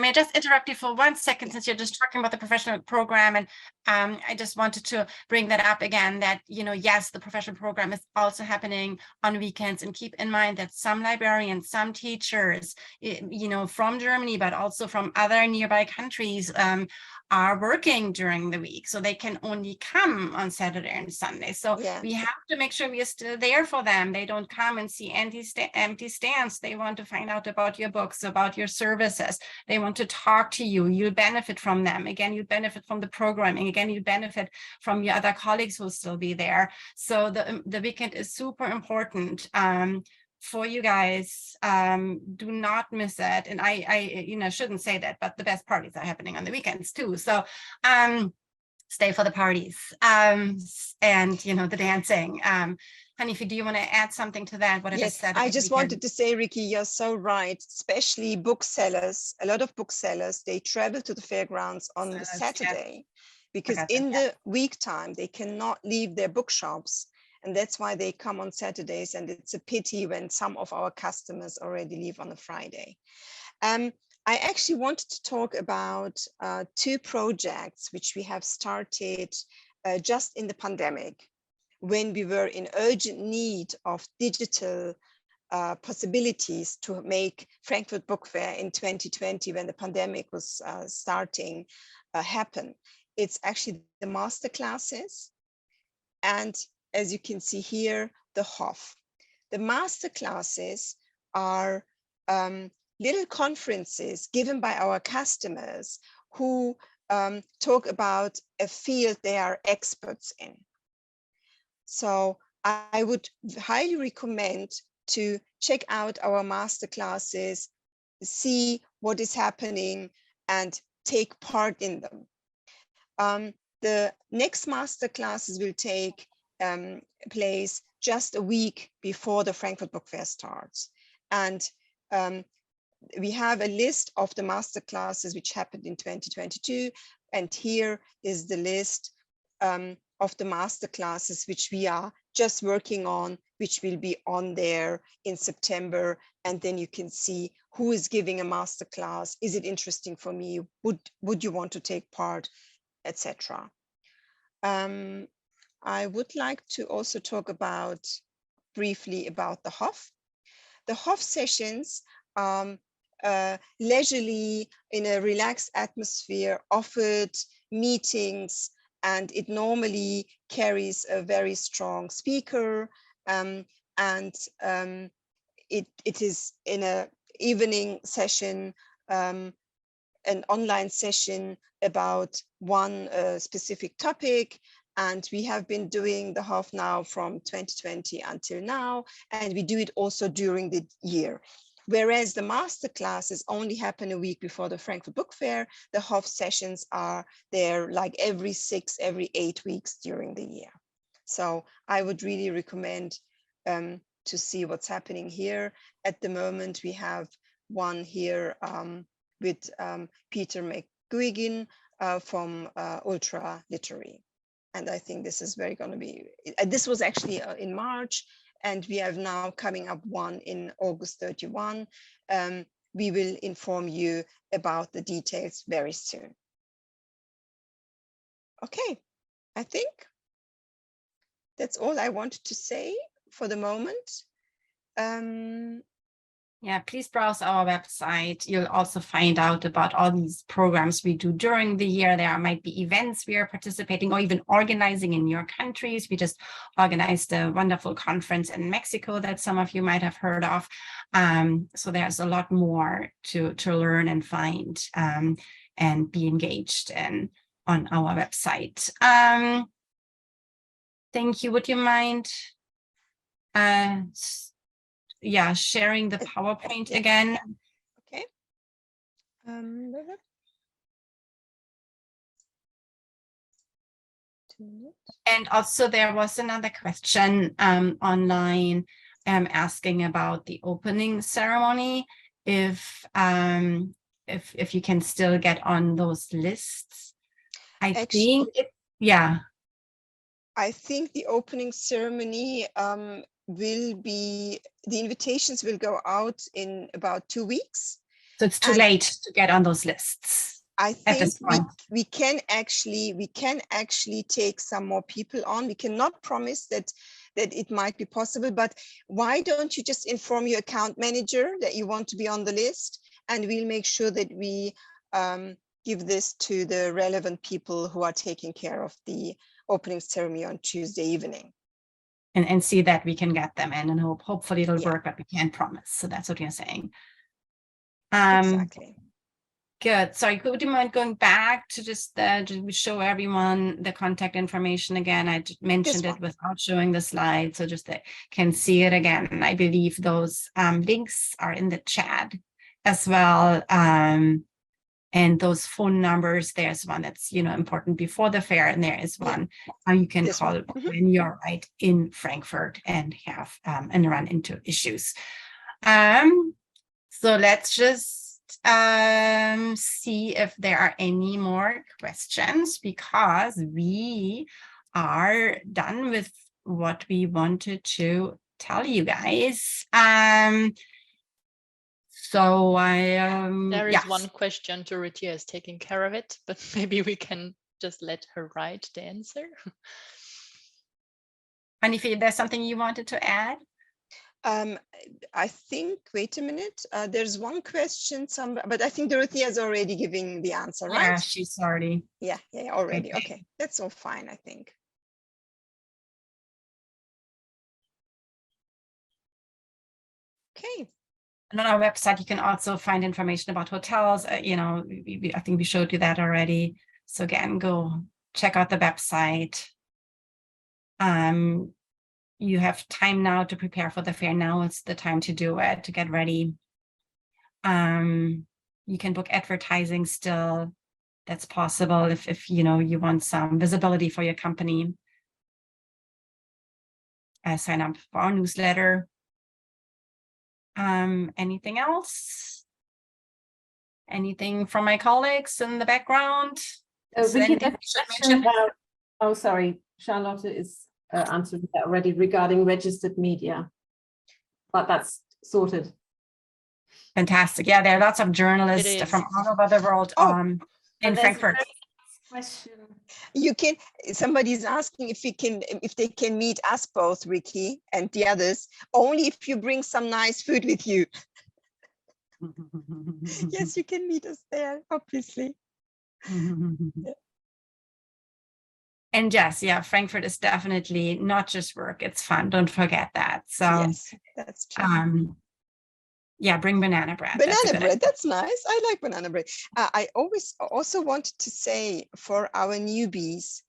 may I just interrupt you for 1 second, since you're just talking about the professional program, and I just wanted to bring that up again, that, you know, yes, the professional program is also happening on weekends, and keep in mind that some librarians, some teachers, you know, from Germany, but also from other nearby countries, are working during the week, so they can only come on Saturday and Sunday. So we have to make sure we are still there for them. They don't come and see empty stands. They want to find out about your books, about your services. They want to talk to you. You'll benefit from them. Again, you benefit from the programming. Again, you benefit from your other colleagues who will still be there. So the weekend is super important for you guys. Do not miss it. And I you know, shouldn't say that, but the best parties are happening on the weekends too. So stay for the parties and, you know, the dancing. Hanifi, do you want to add something to that? What yes, I just wanted to say, Ricky, you're so right. Especially booksellers, a lot of booksellers, they travel to the fairgrounds on the Saturday because in the week time, they cannot leave their bookshops. And that's why they come on Saturdays. And it's a pity when some of our customers already leave on a Friday. I actually wanted to talk about 2 projects which we have started just in the pandemic, when we were in urgent need of digital possibilities to make Frankfurt Book Fair in 2020, when the pandemic was starting happen. It's actually the master classes, and as you can see here, the Hof. The master classes are little conferences given by our customers who talk about a field they are experts in. So I would highly recommend to check out our master classes, see what is happening, and take part in them. The next master classes will take place just a week before the Frankfurt Book Fair starts. And we have a list of the master classes which happened in 2022, and here is the list of the master classes which we are just working on, which will be on there in September. And then you can see who is giving a master class. Is it interesting for me? Would you want to take part, etc. I would like to also talk briefly about the HOF. The HOF sessions leisurely, in a relaxed atmosphere, offered meetings, and it normally carries a very strong speaker, it is in an evening session, an online session about one specific topic. And we have been doing the HOF now from 2020 until now, and we do it also during the year. Whereas the master classes only happen a week before the Frankfurt Book Fair, the HOF sessions are there like every 6, every 8 weeks during the year. So I would really recommend to see what's happening here. At the moment, we have one here with Peter McGuigan from Ultra Literary. And I think this is going to be, this was actually in March, and we have now coming up one in August 31. We will inform you about the details very soon. Okay, I think that's all I wanted to say for the moment. Yeah, please browse our website. You'll also find out about all these programs we do during the year. There might be events we are participating or even organizing in your countries. We just organized a wonderful conference in Mexico that some of you might have heard of. So there's a lot more to learn and find and be engaged in on our website. Thank you. Would you mind sharing the PowerPoint again? Okay. And also there was another question online asking about the opening ceremony, if you can still get on those lists. I think the opening ceremony will be, the invitations will go out in about 2 weeks. So it's too late to get on those lists. I think we can actually take some more people on. We cannot promise that it might be possible, but why don't you just inform your account manager that you want to be on the list, and we'll make sure that we give this to the relevant people who are taking care of the opening ceremony on Tuesday evening. And see that we can get them in, and hopefully it'll work, but we can't promise. So that's what you're saying. Exactly. Good. Sorry, would you mind going back to just show everyone the contact information again? I mentioned it without showing the slide, so just they can see it again. And I believe those links are in the chat as well. And those phone numbers, there's one that's important before the fair, and there is one you can call when you're right in Frankfurt and have and run into issues. So let's just see if there are any more questions, because we are done with what we wanted to tell you guys. So there is one question. Dorothea is taking care of it, but maybe we can just let her write the answer. And if there's something you wanted to add? I think, wait a minute, there's one question, but I think Dorothea is already giving the answer, right? Yeah, she's already. Yeah, already. Okay, that's all fine, I think. Okay. And on our website, you can also find information about hotels. I think we showed you that already. So again, go check out the website. You have time now to prepare for the fair. Now it's the time to do it, to get ready. You can book advertising still. That's possible if you want some visibility for your company. Sign up for our newsletter. Anything else? Anything from my colleagues in the background? Is there Vicky, anything there's we should a question mention? about, oh, sorry, Charlotte is answering that already regarding registered media, but that's sorted. Fantastic. Yeah, there are lots of journalists is. from all over the world in And there's a Frankfurt. question. You can, somebody's asking if they can meet us both, Ricky, and the others, only if you bring some nice food with you. Yes, you can meet us there, obviously. And yes, yeah, Frankfurt is definitely not just work, it's fun. Don't forget that. So Yes, that's true. yeah, bring banana bread. Banana bread, that's nice. I like banana bread. I also wanted to say for our newbies,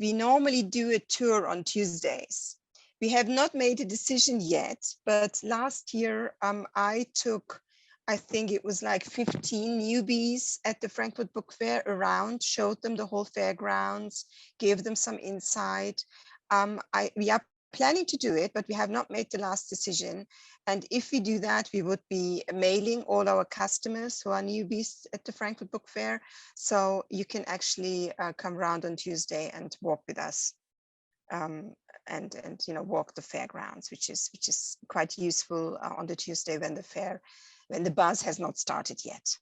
we normally do a tour on Tuesdays. We have not made a decision yet, but last year I took, I think it was like 15 newbies at the Frankfurt Book Fair around, showed them the whole fairgrounds, gave them some insight. We are planning to do it, but we have not made the last decision. And if we do that, we would be mailing all our customers who are newbies at the Frankfurt Book Fair. So you can actually come around on Tuesday and walk with us. And you know, walk the fairgrounds, which is quite useful on the Tuesday when the buzz has not started yet.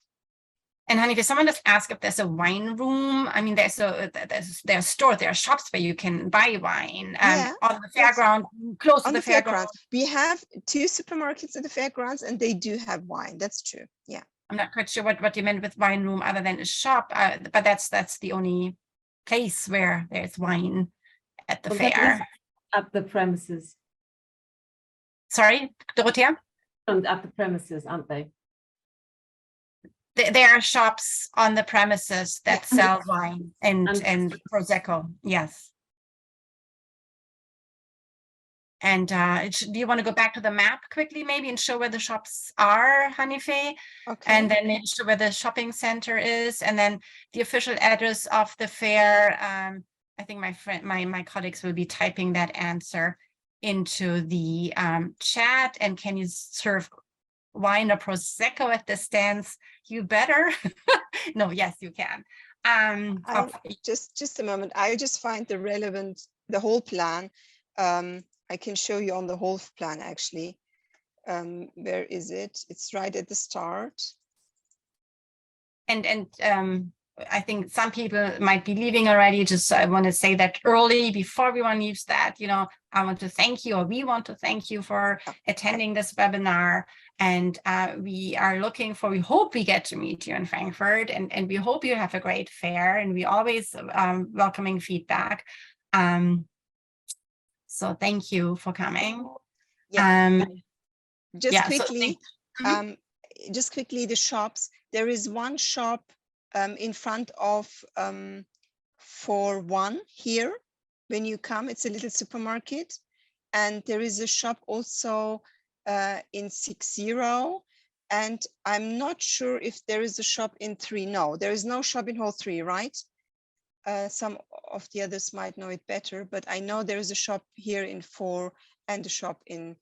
And honey, if someone just ask if there's a wine room, I mean, there's stores, there are shops where you can buy wine on the fairground, close to the fairground. We have 2 supermarkets at the fairgrounds, and they do have wine. That's true. Yeah. I'm not quite sure what you meant with wine room other than a shop, but that's the only place where there's wine at the fair. At the premises. Sorry, Dorothea? And at the premises, aren't they? There are shops on the premises that sell wine and Prosecco, yes. And do you want to go back to the map quickly maybe and show where the shops are, Hanife? Okay. And then maybe show where the shopping center is, and then the official address of the fair. I think my colleagues will be typing that answer into the chat. And can you serve wine or Prosecco at the stands? You better. No, yes, you can. Just a moment. I just find the whole plan. I can show you on the whole plan actually. Where is it? It's right at the start. And I think some people might be leaving already. Just I want to say that early before everyone leaves that, you know, I want to thank you, or we want to thank you for attending this webinar. And we hope we get to meet you in Frankfurt, and we hope you have a great fair, and we always welcoming feedback. So thank you for coming. Yeah. Just So quickly, the shops. There is one shop in front of 4-1 here when you come. It's a little supermarket, and there is a shop also in 6-0, and I'm not sure if there is a shop in 3. No, there is no shop in hall 3, right? Some of the others might know it better, but I know there is a shop here in 4 and a shop in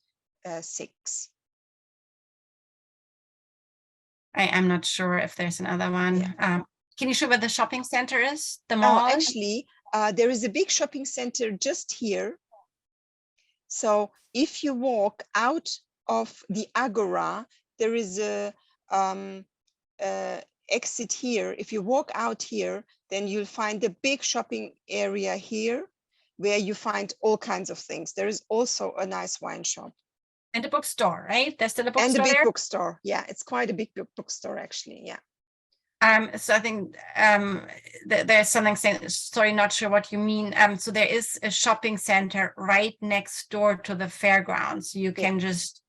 6. I am not sure if there's another one. Yeah. Can you show where the shopping center is? The mall? Actually, there is a big shopping center just here. So if you walk out of the Agora, there is a exit here. If you walk out here, then you'll find the big shopping area here where you find all kinds of things. There is also a nice wine shop. And a bookstore, right? There's still a bookstore and a big there? bookstore. Yeah, it's quite a big bookstore actually. Yeah. So I think there's something saying, sorry, not sure what you mean. So there is a shopping center right next door to the fairgrounds. You can just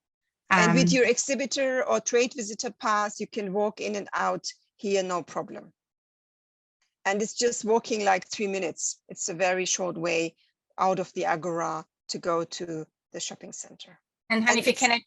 and with your exhibitor or trade visitor pass, you can walk in and out here, no problem. And it's just walking like 3 minutes. It's a very short way out of the Agora to go to the shopping center. And Hanife,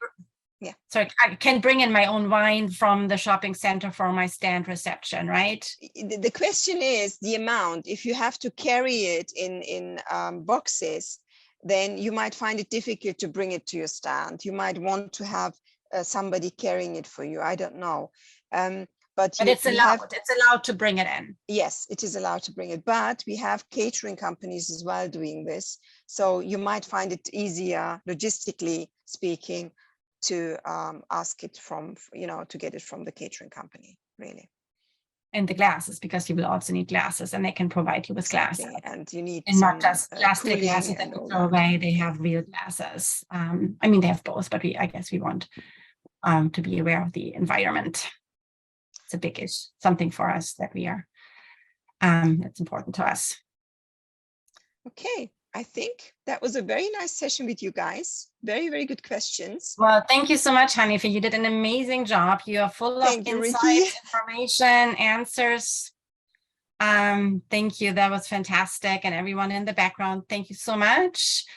I can bring in my own wine from the shopping center for my stand reception, right? The question is the amount. If you have to carry it in boxes, then you might find it difficult to bring it to your stand. You might want to have somebody carrying it for you. I don't know. But it's allowed to bring it in. Yes, it is allowed to bring it, but we have catering companies as well doing this. So you might find it easier, logistically speaking, to ask it from, to get it from the catering company, really. And the glasses, because you will also need glasses, and they can provide you with glasses. And you need and not just plastic glasses that you throw away. They Yeah. have real glasses. I mean, they have both, but I guess we want to be aware of the environment. It's a big issue, something for us that we are, that's important to us. Okay, I think that was a very nice session with you guys. Very, very good questions. Well, thank you so much, Hanifa. You did an amazing job. You are full of insights, information, answers. Thank you. That was fantastic. And everyone in the background, thank you so much.